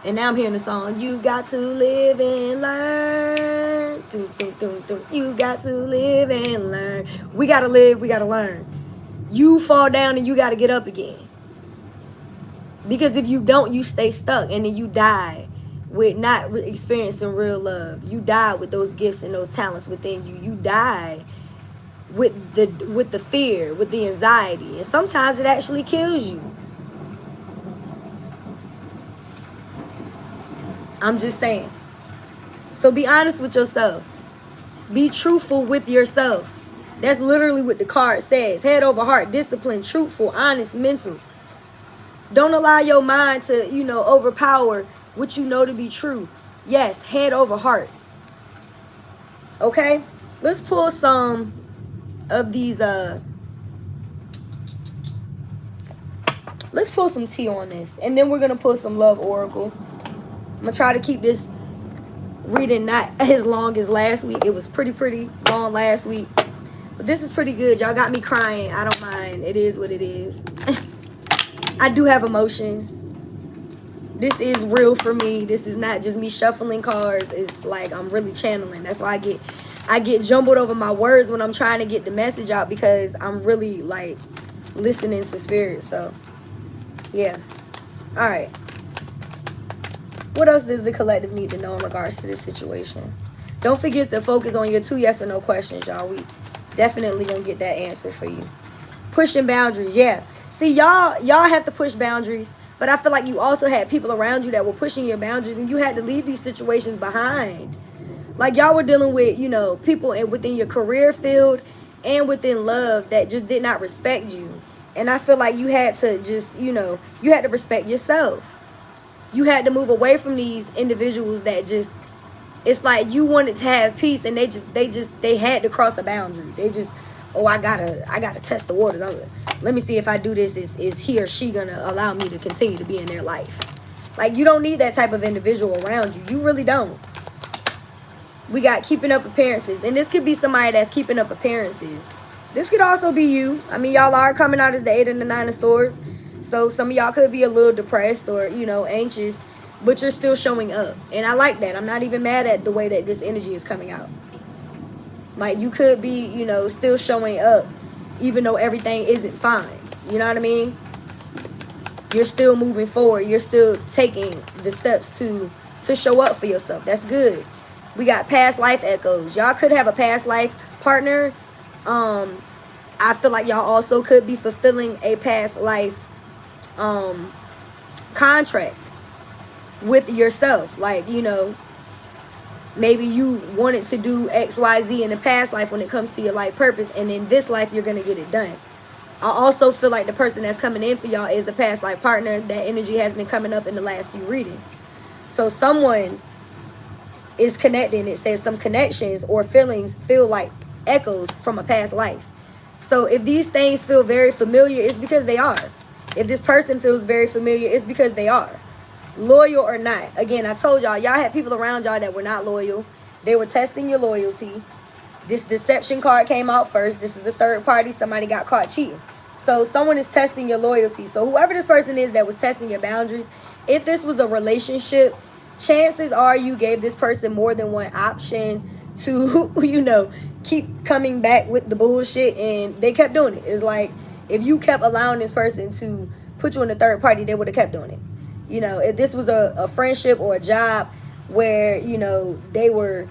[SPEAKER 1] And now I'm hearing the song, you got to live and learn. Dun, dun, dun, dun. You got to live and learn. We got to live, we got to learn. You fall down and you got to get up again. Because if you don't, you stay stuck and then you die with not experiencing real love. You die with those gifts and those talents within you. You die with the fear, with the anxiety. And sometimes it actually kills you. I'm just saying. So be honest with yourself. Be truthful with yourself. That's literally what the card says. Head over heart, disciplined, truthful, honest, mental. Don't allow your mind to, overpower what you know to be true. Yes, head over heart. Okay? Let's pull some of these, let's pull some tea on this. And then we're going to pull some love oracle. I'm going to try to keep this reading not as long as last week. It was pretty long last week. But this is pretty good. Y'all got me crying. I don't mind. It is what it is. I do have emotions. This is real for me. This is not just me shuffling cards. It's like I'm really channeling. That's why I get jumbled over my words when I'm trying to get the message out, because I'm really like listening to spirit. So, yeah. All right. What else does the collective need to know in regards to this situation? Don't forget to focus on your 2 yes or no questions, y'all. We definitely gonna get that answer for you. Pushing boundaries, yeah. See, y'all have to push boundaries, but I feel like you also had people around you that were pushing your boundaries, and you had to leave these situations behind. Like y'all were dealing with, people within your career field and within love that just did not respect you. And I feel like you had to just, you had to respect yourself. You had to move away from these individuals that just It's like you wanted to have peace, and they had to cross a boundary. They just, oh, I gotta test the water. Let me see if I do this, is he or she gonna allow me to continue to be in their life? Like, you don't need that type of individual around you. You really don't. We got keeping up appearances, and this could be somebody that's keeping up appearances. This could also be you. I mean, y'all are coming out as the 8 and the 9 of swords, so some of y'all could be a little depressed or, you know, anxious, but you're still showing up, and I like that. I'm not even mad at the way that this energy is coming out. Like, you could be, you know, still showing up even though everything isn't fine. You know what I mean? You're still moving forward. You're still taking the steps to show up for yourself. That's good. We got past life echoes. Y'all could have a past life partner. I feel like y'all also could be fulfilling a past life contract with yourself. Like, you know, maybe you wanted to do XYZ in the past life when it comes to your life purpose, and in this life you're going to get it done. I also feel like the person that's coming in for y'all is a past life partner. That energy has been coming up in the last few readings. So someone is connecting. It says some connections or feelings feel like echoes from a past life. So if these things feel very familiar, it's because they are. If this person feels very familiar, it's because they are. Loyal or not. Again, I told y'all had people around y'all that were not loyal. They were testing your loyalty. This deception card came out first. This is a third party. Somebody got caught cheating. So someone is testing your loyalty. So whoever this person is that was testing your boundaries, if this was a relationship, chances are you gave this person more than one option to, you know, keep coming back with the bullshit, and they kept doing it. It's like, if you kept allowing this person to put you in a third party, they would have kept doing it. You know, if this was a friendship or a job where, you know, they were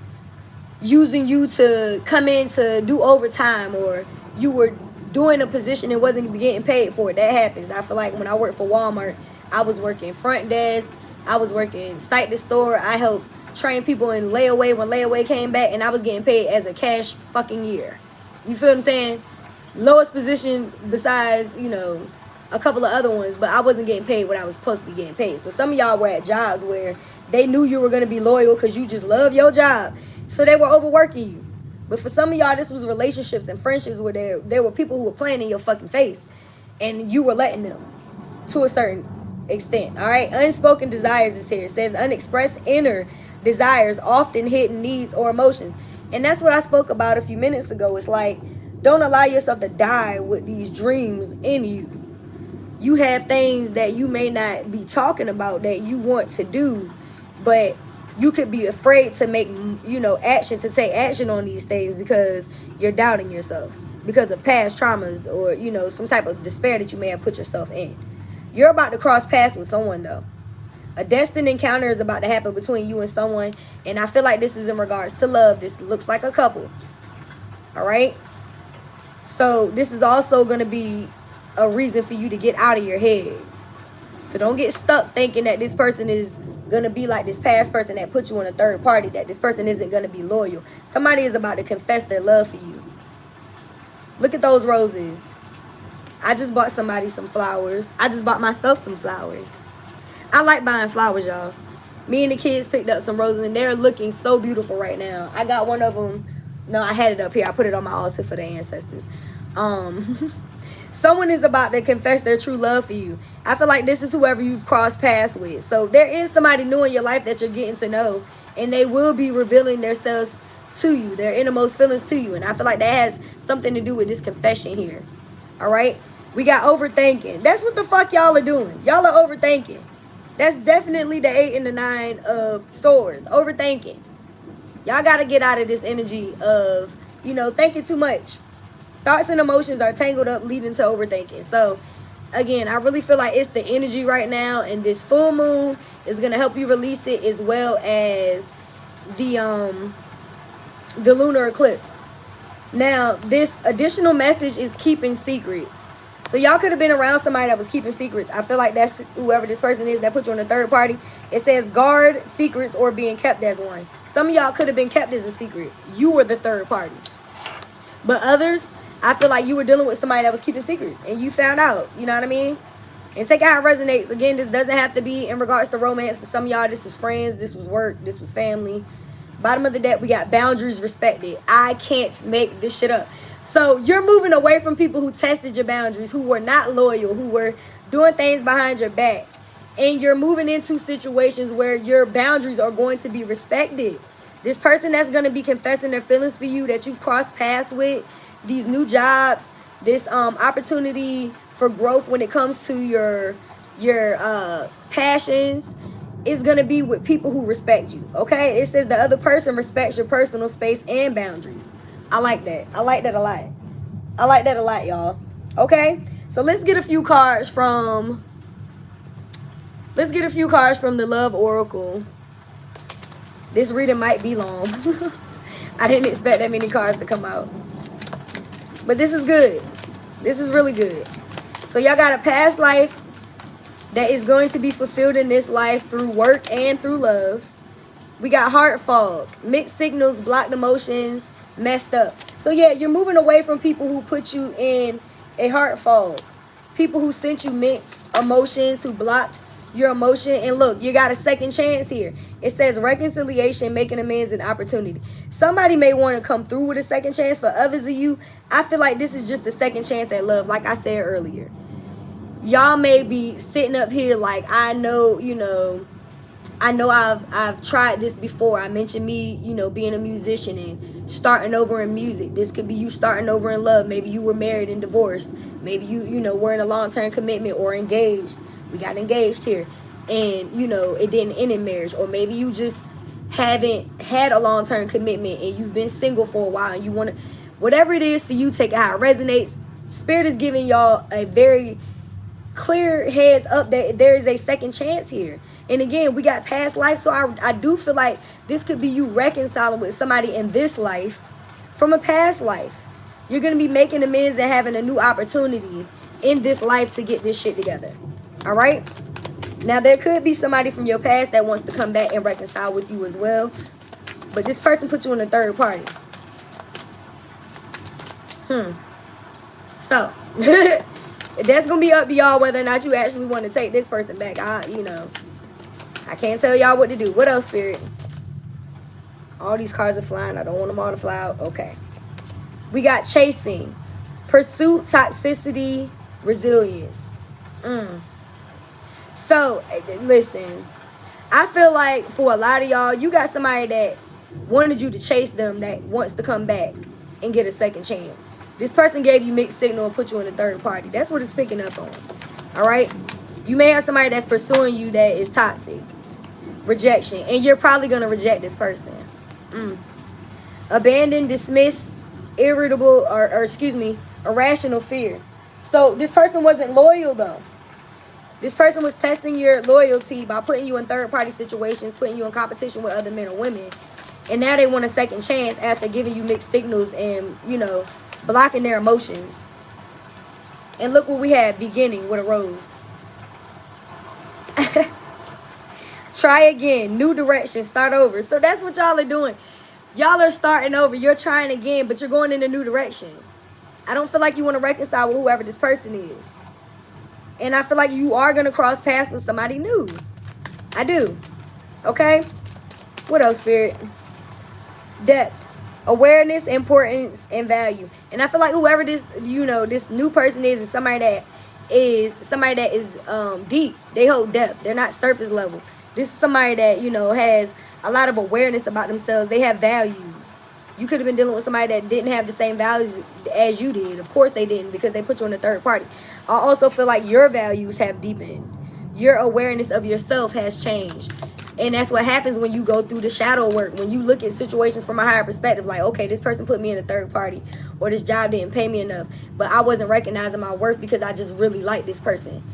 [SPEAKER 1] using you to come in to do overtime, or you were doing a position and wasn't getting paid for it, that happens. I feel like when I worked for Walmart, I was working front desk, I was working site to store, I helped train people in layaway when layaway came back, and I was getting paid as a cash fucking year. You feel what I'm saying? Lowest position besides, you know, a couple of other ones, but I wasn't getting paid what I was supposed to be getting paid. So some of y'all were at jobs where they knew you were going to be loyal because you just love your job, so they were overworking you. But for some of y'all, this was relationships and friendships where there were people who were playing in your fucking face, and you were letting them to a certain extent. All right, unspoken desires is here. It says unexpressed inner desires, often hidden needs or emotions. And that's what I spoke about a few minutes ago. It's like, don't allow yourself to die with these dreams in you. You have things that you may not be talking about that you want to do, but you could be afraid to make, you know, action, to take action on these things because you're doubting yourself because of past traumas or, you know, some type of despair that you may have put yourself in. You're about to cross paths with someone, though. A destined encounter is about to happen between you and someone, and I feel like this is in regards to love. This looks like a couple. All right? So this is also going to be a reason for you to get out of your head. So don't get stuck thinking that this person is going to be like this past person that put you in a third party, that this person isn't going to be loyal. Somebody is about to confess their love for you. Look at those roses. I just bought somebody some flowers. I just bought myself some flowers. I like buying flowers, y'all. Me and the kids picked up some roses, and they're looking so beautiful right now. I got one of them. No, I had it up here. I put it on my altar for the ancestors. Someone is about to confess their true love for you. I feel like this is whoever you've crossed paths with. So there is somebody new in your life that you're getting to know, and they will be revealing themselves to you, their innermost feelings to you. And I feel like that has something to do with this confession here. All right? We got overthinking. That's what the fuck y'all are doing. Y'all are overthinking. That's definitely the 8 and the 9 of swords. Overthinking. Y'all got to get out of this energy of, you know, thinking too much. Thoughts and emotions are tangled up, leading to overthinking. So, again, I really feel like it's the energy right now, and this full moon is going to help you release it, as well as the lunar eclipse. Now, this additional message is keeping secrets. So y'all could have been around somebody that was keeping secrets. I feel like that's whoever this person is that put you on a third party. It says guard secrets or being kept as one. Some of y'all could have been kept as a secret. You were the third party. But others, I feel like you were dealing with somebody that was keeping secrets, and you found out. You know what I mean? And take it how it resonates. Again, this doesn't have to be in regards to romance. For some of y'all, this was friends, this was work, this was family. Bottom of the deck, we got boundaries respected. I can't make this shit up. So you're moving away from people who tested your boundaries, who were not loyal, who were doing things behind your back. And you're moving into situations where your boundaries are going to be respected. This person that's going to be confessing their feelings for you, that you've crossed paths with, these new jobs, this opportunity for growth when it comes to your passions, is going to be with people who respect you. Okay, it says the other person respects your personal space and boundaries. I like that. I like that a lot. I like that a lot, y'all. Okay, so let's get a few cards from the Love Oracle. This reading might be long. I didn't expect that many cards to come out, but this is good. This is really good. So y'all got a past life that is going to be fulfilled in this life through work and through love. We got heart fog, mixed signals, blocked emotions, messed up. So yeah, you're moving away from people who put you in a heart fog, people who sent you mixed emotions, who blocked your emotion. And look, you got a second chance here. It says reconciliation, making amends, and opportunity. Somebody may want to come through with a second chance. For others of you, I feel like this is just a second chance at love. Like I said earlier, y'all may be sitting up here like, I know, I've tried this before. I mentioned me, being a musician and starting over in music. This could be you starting over in love. Maybe you were married and divorced. Maybe you were in a long-term commitment or engaged. We got engaged here, and it didn't end in marriage. Or maybe you just haven't had a long-term commitment and you've been single for a while and you want to, whatever it is for you, take it how it resonates. Spirit is giving y'all a very clear heads up that there is a second chance here. And again, we got past life, so I do feel like this could be you reconciling with somebody in this life from a past life. You're going to be making amends and having a new opportunity in this life to get this shit together. All right? Now, there could be somebody from your past that wants to come back and reconcile with you as well. But this person put you in a third party. So, that's going to be up to y'all whether or not you actually want to take this person back. I can't tell y'all what to do. What else, Spirit? All these cards are flying. I don't want them all to fly out. Okay. We got chasing, pursuit, toxicity, resilience. So, listen. I feel like for a lot of y'all, you got somebody that wanted you to chase them that wants to come back and get a second chance. This person gave you mixed signal and put you in a third party. That's what it's picking up on. All right? You may have somebody that's pursuing you that is toxic. Rejection. And you're probably going to reject this person. Abandon, dismiss, irritable, irrational fear. So this person wasn't loyal though. This person was testing your loyalty by putting you in third party situations, putting you in competition with other men or women. And now they want a second chance after giving you mixed signals and, blocking their emotions. And look what we had, beginning with a rose. Try again, new direction, start over. So that's what y'all are doing. Y'all are starting over. You're trying again, but you're going in a new direction. I don't feel like you want to reconcile with whoever this person is. And I feel like you are going to cross paths with somebody new. I do. Okay? What else, Spirit? Depth. Awareness, importance, and value. And I feel like whoever this, this new person is somebody that is deep. They hold depth. They're not surface level. This is somebody that, has a lot of awareness about themselves. They have values. You could have been dealing with somebody that didn't have the same values as you did. Of course they didn't, because they put you in a third party. I also feel like your values have deepened. Your awareness of yourself has changed. And that's what happens when you go through the shadow work. When you look at situations from a higher perspective, like, okay, this person put me in a third party, or this job didn't pay me enough, but I wasn't recognizing my worth because I just really like this person,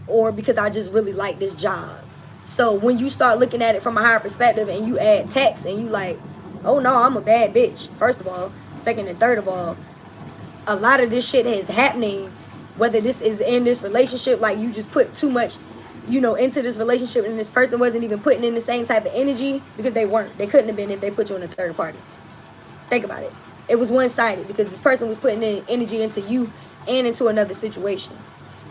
[SPEAKER 1] or because I just really like this job. So when you start looking at it from a higher perspective and you add text and you like, oh no, I'm a bad bitch, first of all. Second and third of all, a lot of this shit is happening, whether this is in this relationship, like you just put too much, into this relationship, and this person wasn't even putting in the same type of energy, because they weren't. They couldn't have been if they put you in a third party. Think about it. It was one-sided because this person was putting in energy into you and into another situation.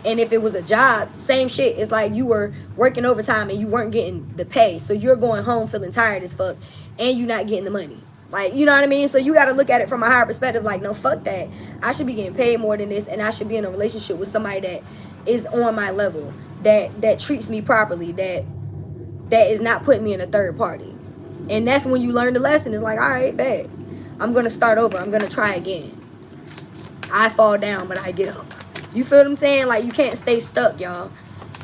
[SPEAKER 1] And if it was a job, same shit. It's like you were working overtime and you weren't getting the pay. So you're going home feeling tired as fuck and you're not getting the money. Like, you know what I mean? So you got to look at it from a higher perspective. Like, no, fuck that. I should be getting paid more than this, and I should be in a relationship with somebody that is on my level, that treats me properly, that is not putting me in a third party. And that's when you learn the lesson. It's like, all right, bet. I'm going to start over. I'm going to try again. I fall down, but I get up. You feel what I'm saying? Like, you can't stay stuck, y'all,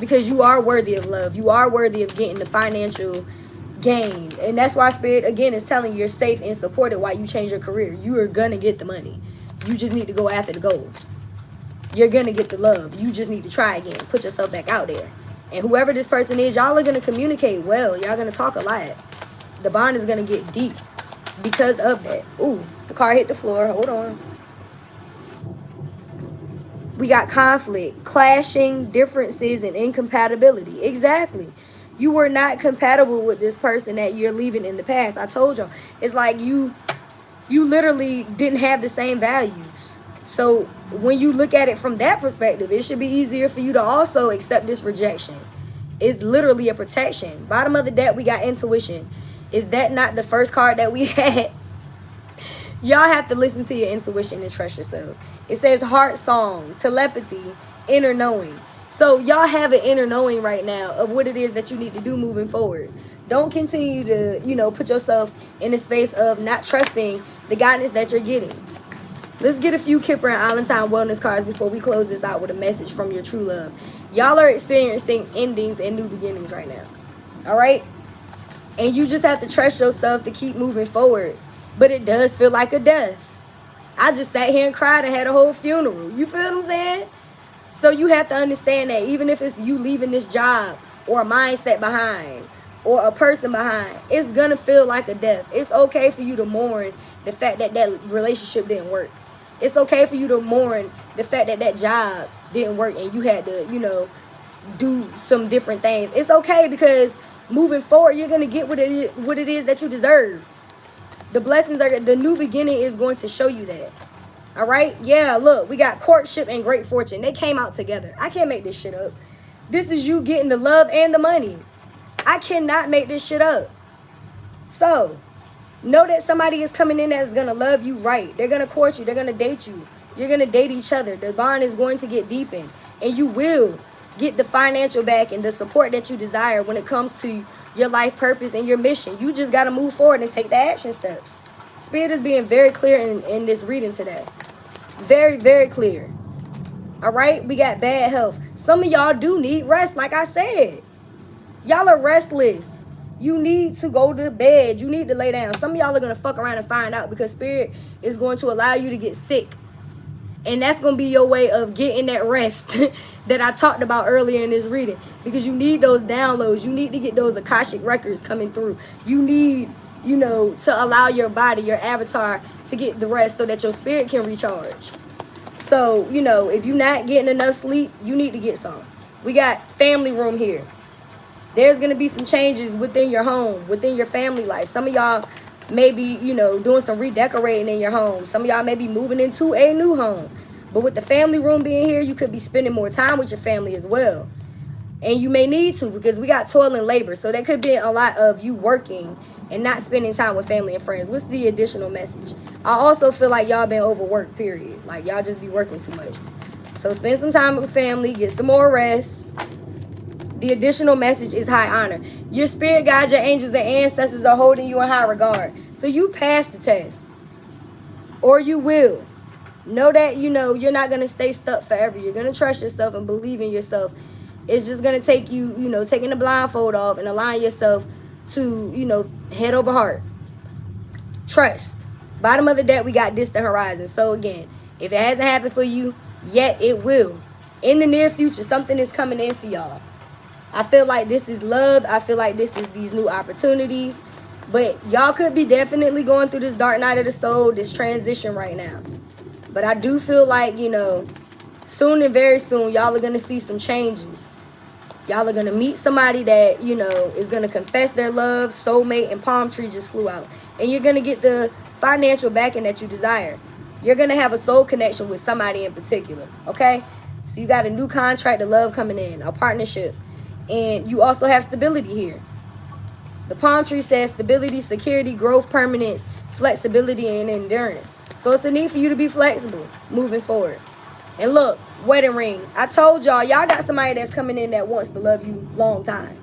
[SPEAKER 1] because you are worthy of love. You are worthy of getting the financial gain. And that's why Spirit, again, is telling you you're safe and supported while you change your career. You are going to get the money. You just need to go after the goal. You're going to get the love. You just need to try again. Put yourself back out there. And whoever this person is, y'all are going to communicate well. Y'all going to talk a lot. The bond is going to get deep because of that. Ooh, the car hit the floor. Hold on. We got conflict, clashing, differences, and incompatibility. Exactly. You were not compatible with this person that you're leaving in the past. I told y'all. It's like you literally didn't have the same values. So when you look at it from that perspective, it should be easier for you to also accept this rejection. It's literally a protection. Bottom of the deck, we got intuition. Is that not the first card that we had? Y'all have to listen to your intuition and trust yourselves. It says heart song, telepathy, inner knowing. So y'all have an inner knowing right now of what it is that you need to do moving forward. Don't continue to, put yourself in a space of not trusting the guidance that you're getting. Let's get a few Kipper and Allentown wellness cards before we close this out with a message from your true love. Y'all are experiencing endings and new beginnings right now. All right? And you just have to trust yourself to keep moving forward. But it does feel like a death. I just sat here and cried and had a whole funeral. You feel what I'm saying? So you have to understand that even if it's you leaving this job or a mindset behind or a person behind, it's going to feel like a death. It's okay for you to mourn the fact that that relationship didn't work. It's okay for you to mourn the fact that that job didn't work and you had to, do some different things. It's okay because moving forward, you're going to get what it is that you deserve. The blessings the new beginning is going to show you that. All right? Yeah, look, we got courtship and great fortune. They came out together. I can't make this shit up. This is you getting the love and the money. I cannot make this shit up. So, know that somebody is coming in that's going to love you right. They're going to court you. They're going to date you. You're going to date each other. The bond is going to get deepened. And you will get the financial back and the support that you desire when it comes to your life purpose and your mission. You just got to move forward and take the action steps. Spirit is being very clear in this reading today. Very, very clear. All right? We got bad health. Some of y'all do need rest, like I said. Y'all are restless. You need to go to bed. You need to lay down. Some of y'all are going to fuck around and find out because Spirit is going to allow you to get sick. And that's going to be your way of getting that rest that I talked about earlier in this reading. Because you need those downloads. You need to get those Akashic records coming through. You need, to allow your body, your avatar, to get the rest so that your spirit can recharge. So, if you're not getting enough sleep, you need to get some. We got family room here. There's going to be some changes within your home, within your family life. Some of y'all may be, doing some redecorating in your home. Some of y'all may be moving into a new home. But with the family room being here, you could be spending more time with your family as well. And you may need to because we got toil and labor. So that could be a lot of you working and not spending time with family and friends. What's the additional message? I also feel like y'all been overworked, period. Like y'all just be working too much. So spend some time with family, get some more rest. The additional message is high honor. Your spirit guides, your angels, and ancestors are holding you in high regard. So you pass the test. Or you will. Know that, you're not going to stay stuck forever. You're going to trust yourself and believe in yourself. It's just going to take you, taking the blindfold off and allowing yourself to, head over heart. Trust. Bottom of the deck, we got distant horizon. So again, if it hasn't happened for you yet, it will. In the near future, something is coming in for y'all. I feel like this is love. I feel like this is these new opportunities. But y'all could be definitely going through this dark night of the soul, this transition right now. But I do feel like, soon and very soon, y'all are going to see some changes. Y'all are going to meet somebody that, is going to confess their love. Soulmate and palm tree just flew out. And you're going to get the financial backing that you desire. You're going to have a soul connection with somebody in particular. Okay? So you got a new contract of love coming in, a partnership. And you also have stability here. The palm tree says stability, security, growth, permanence, flexibility, and endurance. So it's a need for you to be flexible moving forward. And look, wedding rings. I told y'all got somebody that's coming in that wants to love you long time.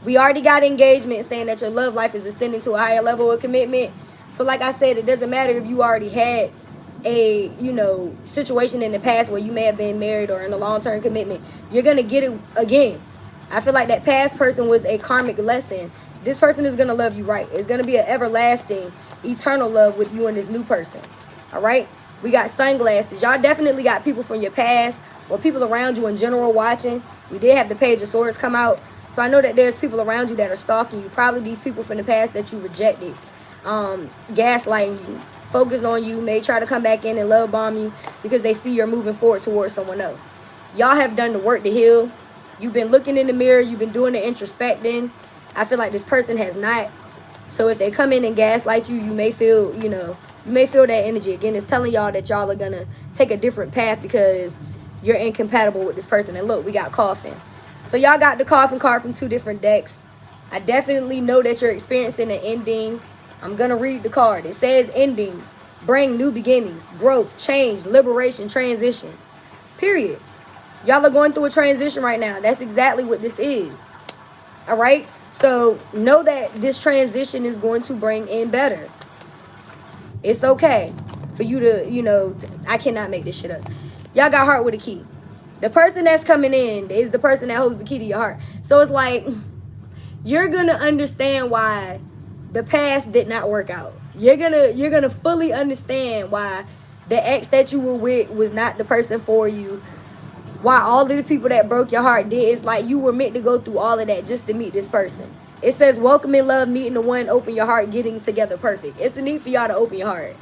[SPEAKER 1] We already got engagement saying that your love life is ascending to a higher level of commitment. So like I said, it doesn't matter if you already had a, situation in the past where you may have been married or in a long-term commitment. You're going to get it again. I feel like that past person was a karmic lesson. This person is going to love you right. It's going to be an everlasting, eternal love with you and this new person. All right? We got sunglasses. Y'all definitely got people from your past or people around you in general watching. We did have the Page of Swords come out. So I know that there's people around you that are stalking you. Probably these people from the past that you rejected. Gaslighting you. Focus on you. May try to come back in and love bomb you because they see you're moving forward towards someone else. Y'all have done the work to heal. You've been looking in the mirror. You've been doing the introspecting. I feel like this person has not. So if they come in and gaslight you, you may feel, you may feel that energy. Again, it's telling y'all that y'all are going to take a different path because you're incompatible with this person. And look, we got coffin. So y'all got the coffin card from 2 different decks. I definitely know that you're experiencing an ending. I'm going to read the card. It says endings bring new beginnings, growth, change, liberation, transition. Period. Y'all are going through a transition right now. That's exactly what this is. All right? So know that this transition is going to bring in better. It's okay for you to, I cannot make this shit up. Y'all got heart with a key. The person that's coming in is the person that holds the key to your heart. So it's like, you're going to understand why the past did not work out. You're gonna fully understand why the ex that you were with was not the person for you. Why all of the people that broke your heart did. It's like you were meant to go through all of that just to meet this person. It says welcome in love, meeting the one, open your heart, getting together perfect. It's a need for y'all to open your heart.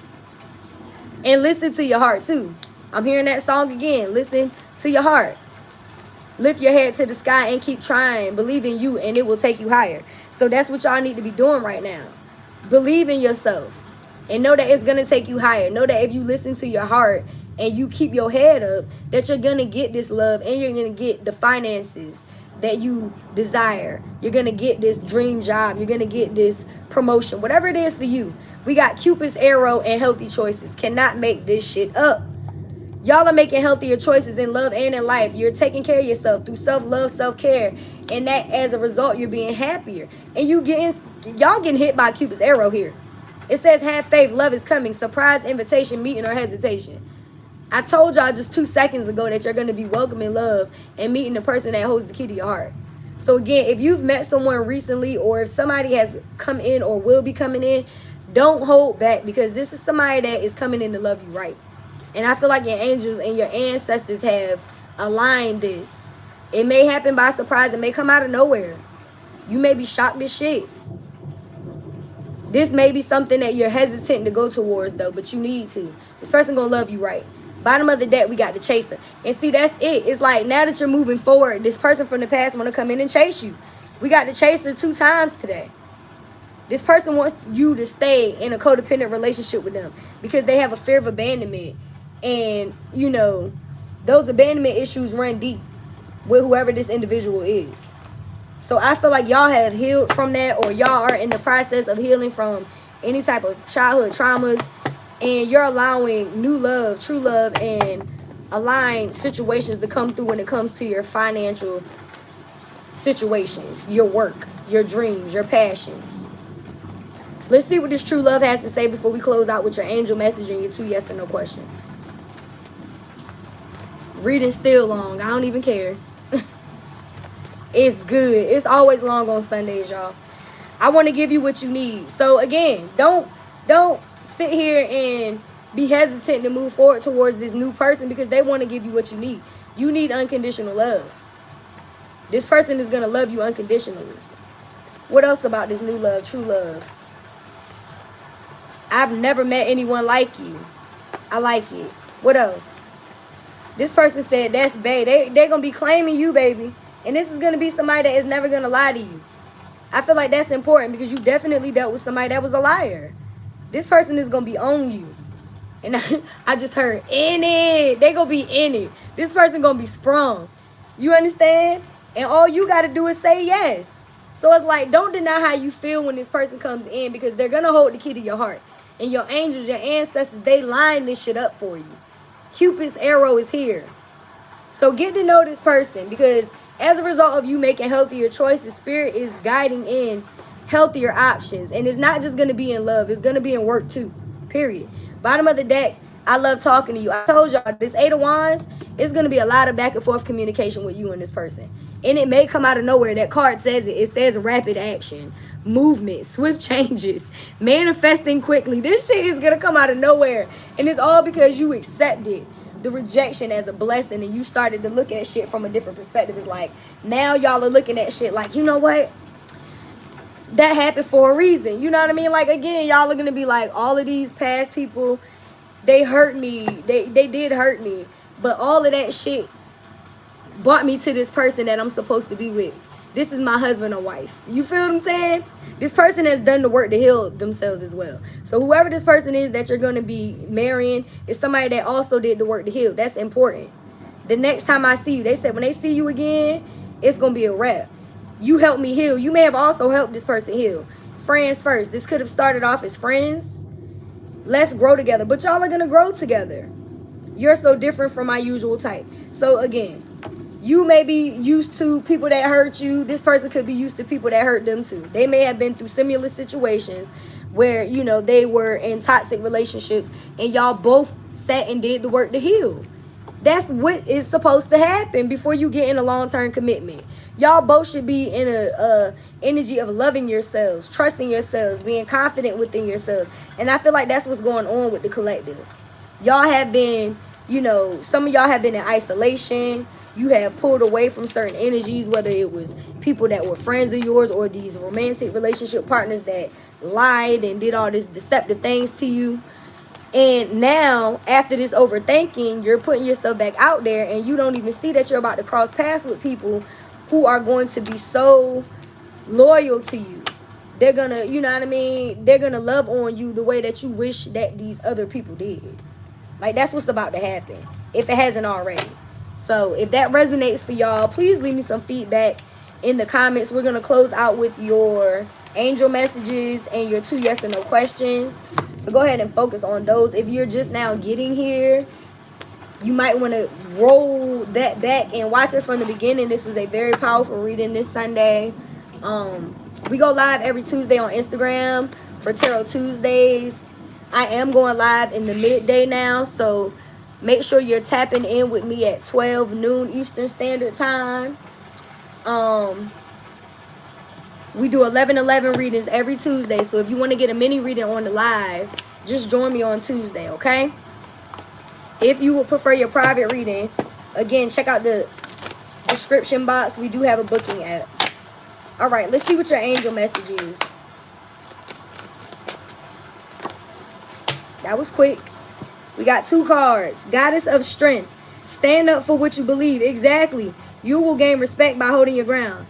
[SPEAKER 1] And listen to your heart too. I'm hearing that song again. Listen to your heart. Lift your head to the sky and keep trying. Believe in you and it will take you higher. So that's what y'all need to be doing right now. Believe in yourself. And know that it's going to take you higher. Know that if you listen to your heart and you keep your head up, that you're going to get this love and you're going to get the finances that you desire. You're going to get this dream job. You're going to get this promotion. Whatever it is for you. We got Cupid's arrow and healthy choices. Cannot make this shit up. Y'all are making healthier choices in love and in life. You're taking care of yourself through self-love, self-care. And that as a result, you're being happier. And y'all getting hit by Cupid's arrow here. It says have faith, love is coming. Surprise, invitation, meeting, or hesitation. I told y'all just 2 seconds ago that you're going to be welcoming love and meeting the person that holds the key to your heart. So again, if you've met someone recently or if somebody has come in or will be coming in, don't hold back because this is somebody that is coming in to love you right. And I feel like your angels and your ancestors have aligned this. It may happen by surprise. It may come out of nowhere. You may be shocked as shit. This may be something that you're hesitant to go towards, though, but you need to. This person going to love you right. Bottom of the deck, we got the chaser. And see, that's it. It's like now that you're moving forward, this person from the past want to come in and chase you. We got the chaser 2 times today. This person wants you to stay in a codependent relationship with them because they have a fear of abandonment. And, those abandonment issues run deep with whoever this individual is. So I feel like y'all have healed from that or y'all are in the process of healing from any type of childhood traumas. And you're allowing new love, true love, and aligned situations to come through when it comes to your financial situations, your work, your dreams, your passions. Let's see what this true love has to say before we close out with your angel message and your 2 yes or no questions. Reading still long. I don't even care. It's good. It's always long on Sundays, y'all. I want to give you what you need. So again, don't sit here and be hesitant to move forward towards this new person because they want to give you what you need. You need unconditional love. This person is going to love you unconditionally. What else about this new love, true love? I've never met anyone like you. I like it. What else? This person said that's bae. They're going to be claiming you, baby. And this is going to be somebody that is never going to lie to you. I feel like that's important because you definitely dealt with somebody that was a liar. This person is going to be on you. And I just heard, in it. They gonna be in it. This person gonna be sprung. You understand? And all you gotta do is say yes. So it's like, don't deny how you feel when this person comes in, because they're gonna hold the key to your heart. And your angels, your ancestors, they line this shit up for you. Cupid's arrow is here. So get to know this person, because as a result of you making healthier choices, spirit is guiding in healthier options. And it's not just going to be in love. It's going to be in work too. Period. Bottom of the deck, I love talking to you. I told y'all, this 8 of Wands, it's going to be a lot of back and forth communication with you and this person. And it may come out of nowhere. That card says it. It says rapid action, movement, swift changes, manifesting quickly. This shit is going to come out of nowhere. And it's all because you accepted the rejection as a blessing, and you started to look at shit from a different perspective. It's like, now y'all are looking at shit like, you know what? That happened for a reason. You know what I mean? Like, again, y'all are going to be like, all of these past people, they hurt me. They did hurt me. But all of that shit brought me to this person that I'm supposed to be with. This is my husband or wife. You feel what I'm saying? This person has done the work to heal themselves as well. So whoever this person is that you're going to be marrying is somebody that also did the work to heal. That's important. The next time I see you, they said when they see you again, it's going to be a wrap. You helped me heal. You may have also helped this person heal. Friends first. This could have started off as friends. Let's grow together. But y'all are going to grow together. You're so different from my usual type. So again, you may be used to people that hurt you. This person could be used to people that hurt them too. They may have been through similar situations where, you know, they were in toxic relationships and y'all both sat and did the work to heal. That's what is supposed to happen before you get in a long-term commitment. Y'all both should be in a energy of loving yourselves, trusting yourselves, being confident within yourselves. And I feel like that's what's going on with the collective. Y'all have been, you know, some of y'all have been in isolation. You have pulled away from certain energies, whether it was people that were friends of yours or these romantic relationship partners that lied and did all these deceptive things to you. And now, after this overthinking, you're putting yourself back out there and you don't even see that you're about to cross paths with people who are going to be so loyal to you. They're going to, you know what I mean? They're going to love on you the way that you wish that these other people did. Like, that's what's about to happen, if it hasn't already. So if that resonates for y'all, please leave me some feedback in the comments. We're going to close out with your angel messages and your 2 yes and no questions. So go ahead and focus on those. If you're just now getting here, you might want to roll that back and watch it from the beginning. This was a very powerful reading this Sunday. We go live every Tuesday on Instagram for Tarot Tuesdays. I am going live in the midday now, so make sure you're tapping in with me at 12 noon Eastern Standard Time. We do 11:11 readings every Tuesday. So if you want to get a mini reading on the live, just join me on Tuesday, okay? If you would prefer your private reading, again, check out the description box. We do have a booking app. All right, let's see what your angel message is. That was quick. We got 2 cards. Goddess of Strength. Stand up for what you believe. Exactly. You will gain respect by holding your ground.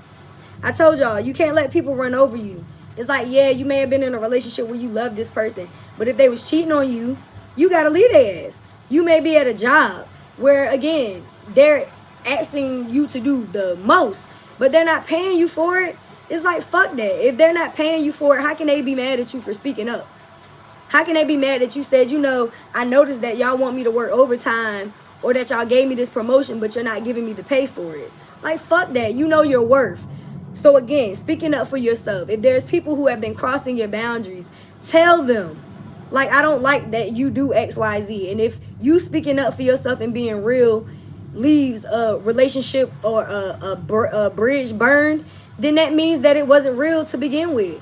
[SPEAKER 1] I told y'all, you can't let people run over you. It's like, yeah, you may have been in a relationship where you love this person, but if they was cheating on you, you got to leave their ass. You may be at a job where, again, they're asking you to do the most, but they're not paying you for it. It's like, fuck that. If they're not paying you for it, how can they be mad at you for speaking up? How can they be mad that you said, you know, I noticed that y'all want me to work overtime, or that y'all gave me this promotion, but you're not giving me the pay for it? Like, fuck that. You know your worth. So again, speaking up for yourself. If there's people who have been crossing your boundaries, tell them, like, I don't like that you do X, Y, Z. And if you speaking up for yourself and being real leaves a relationship or a bridge burned, then that means that it wasn't real to begin with.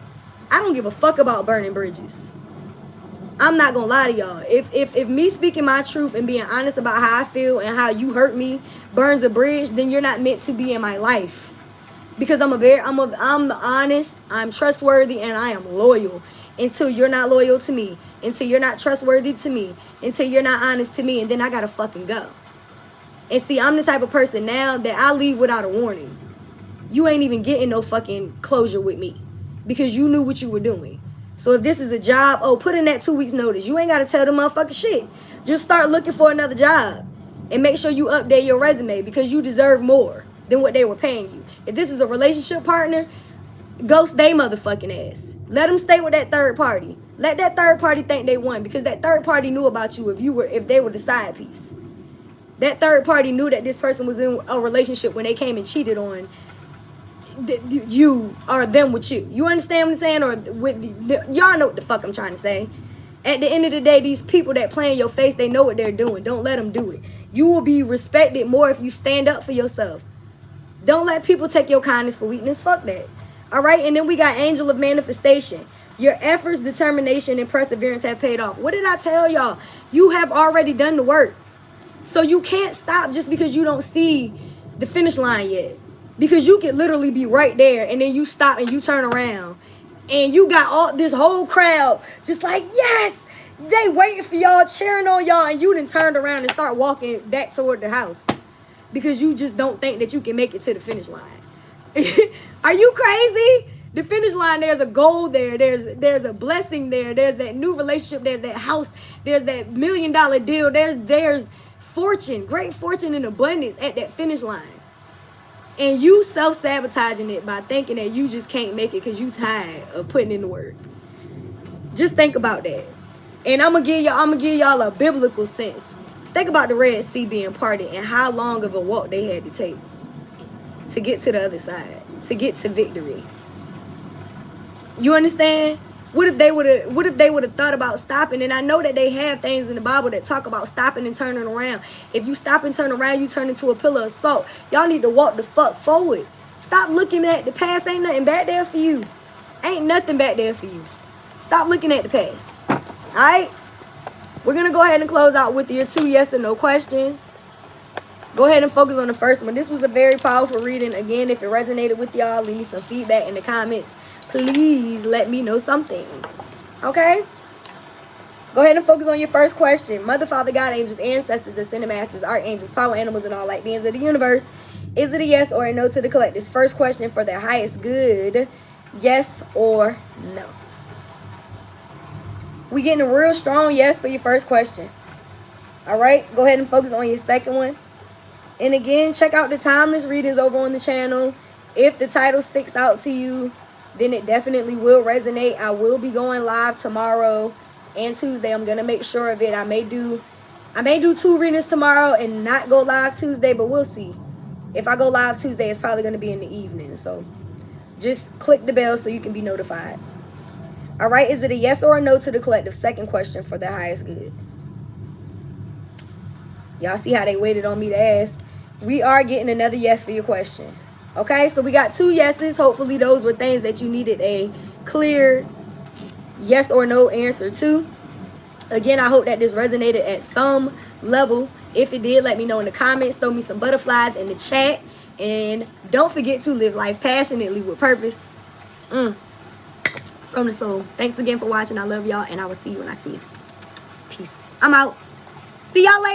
[SPEAKER 1] I don't give a fuck about burning bridges. I'm not gonna lie to y'all. If me speaking my truth and being honest about how I feel and how you hurt me burns a bridge, then you're not meant to be in my life. Because I'm honest, I'm trustworthy, and I am loyal. Until you're not loyal to me, until you're not trustworthy to me, until you're not honest to me, and then I gotta fucking go. And see, I'm the type of person now that I leave without a warning. You ain't even getting no fucking closure with me because you knew what you were doing. So if this is a job, oh, put in that 2 weeks notice. You ain't got to tell them motherfucking shit. Just start looking for another job. And make sure you update your resume because you deserve more than what they were paying you. If this is a relationship partner, ghost they motherfucking ass. Let them stay with that third party. Let that third party think they won because that third party knew about you if they were the side piece. That third party knew that this person was in a relationship when they came and cheated on you or them with you. You understand what I'm saying? Or with y'all know what the fuck I'm trying to say. At the end of the day, these people that play in your face, they know what they're doing. Don't let them do it. You will be respected more if you stand up for yourself. Don't let people take your kindness for weakness. Fuck that. All right? And then we got angel of manifestation. Your efforts, determination, and perseverance have paid off. What did I tell y'all? You have already done the work. So you can't stop just because you don't see the finish line yet. Because you could literally be right there and then you stop and you turn around. And you got all this whole crowd just like, yes! They waiting for y'all, cheering on y'all, and you done turned around and start walking back toward the house. Because you just don't think that you can make it to the finish line. Are you crazy? The finish line, there's a goal there. There's a blessing there. There's that new relationship. There's that house. There's that $1 million deal. There's fortune, great fortune and abundance at that finish line. And you self-sabotaging it by thinking that you just can't make it because you tired of putting in the work. Just think about that. And I'm gonna give y'all a biblical sense. Think about the Red Sea being parted and how long of a walk they had to take to get to the other side, to get to victory. You understand? What if they would have thought about stopping? And I know that they have things in the Bible that talk about stopping and turning around. If you stop and turn around, you turn into a pillar of salt. Y'all need to walk the fuck forward. Stop looking at the past. Ain't nothing back there for you. Ain't nothing back there for you. Stop looking at the past. All right? We're going to go ahead and close out with your 2 yes or no questions. Go ahead and focus on the first one. This was a very powerful reading. Again, if it resonated with y'all, leave me some feedback in the comments. Please let me know something. Okay? Go ahead and focus on your first question. Mother, Father, God, angels, ancestors, ascended masters, archangels, power animals, and all light beings of the universe. Is it a yes or a no to the collective's first question for their highest good? Yes or no? We getting a real strong yes for your first question. All right? Go ahead and focus on your second one. And again, check out the timeless readings over on the channel. If the title sticks out to you, then it definitely will resonate. I will be going live tomorrow and Tuesday. I'm going to make sure of it. I may do 2 readings tomorrow and not go live Tuesday, but we'll see. If I go live Tuesday, it's probably going to be in the evening. So just click the bell so you can be notified. All right, is it a yes or a no to the collective second question for their highest good? Y'all see how they waited on me to ask? We are getting another yes for your question. Okay, so we got 2 yeses. Hopefully those were things that you needed a clear yes or no answer to. Again, I hope that this resonated at some level. If it did, let me know in the comments. Throw me some butterflies in the chat. And don't forget to live life passionately with purpose. From the soul. Thanks again for watching. I love y'all, and I will see you when I see you. Peace. I'm out. See y'all later.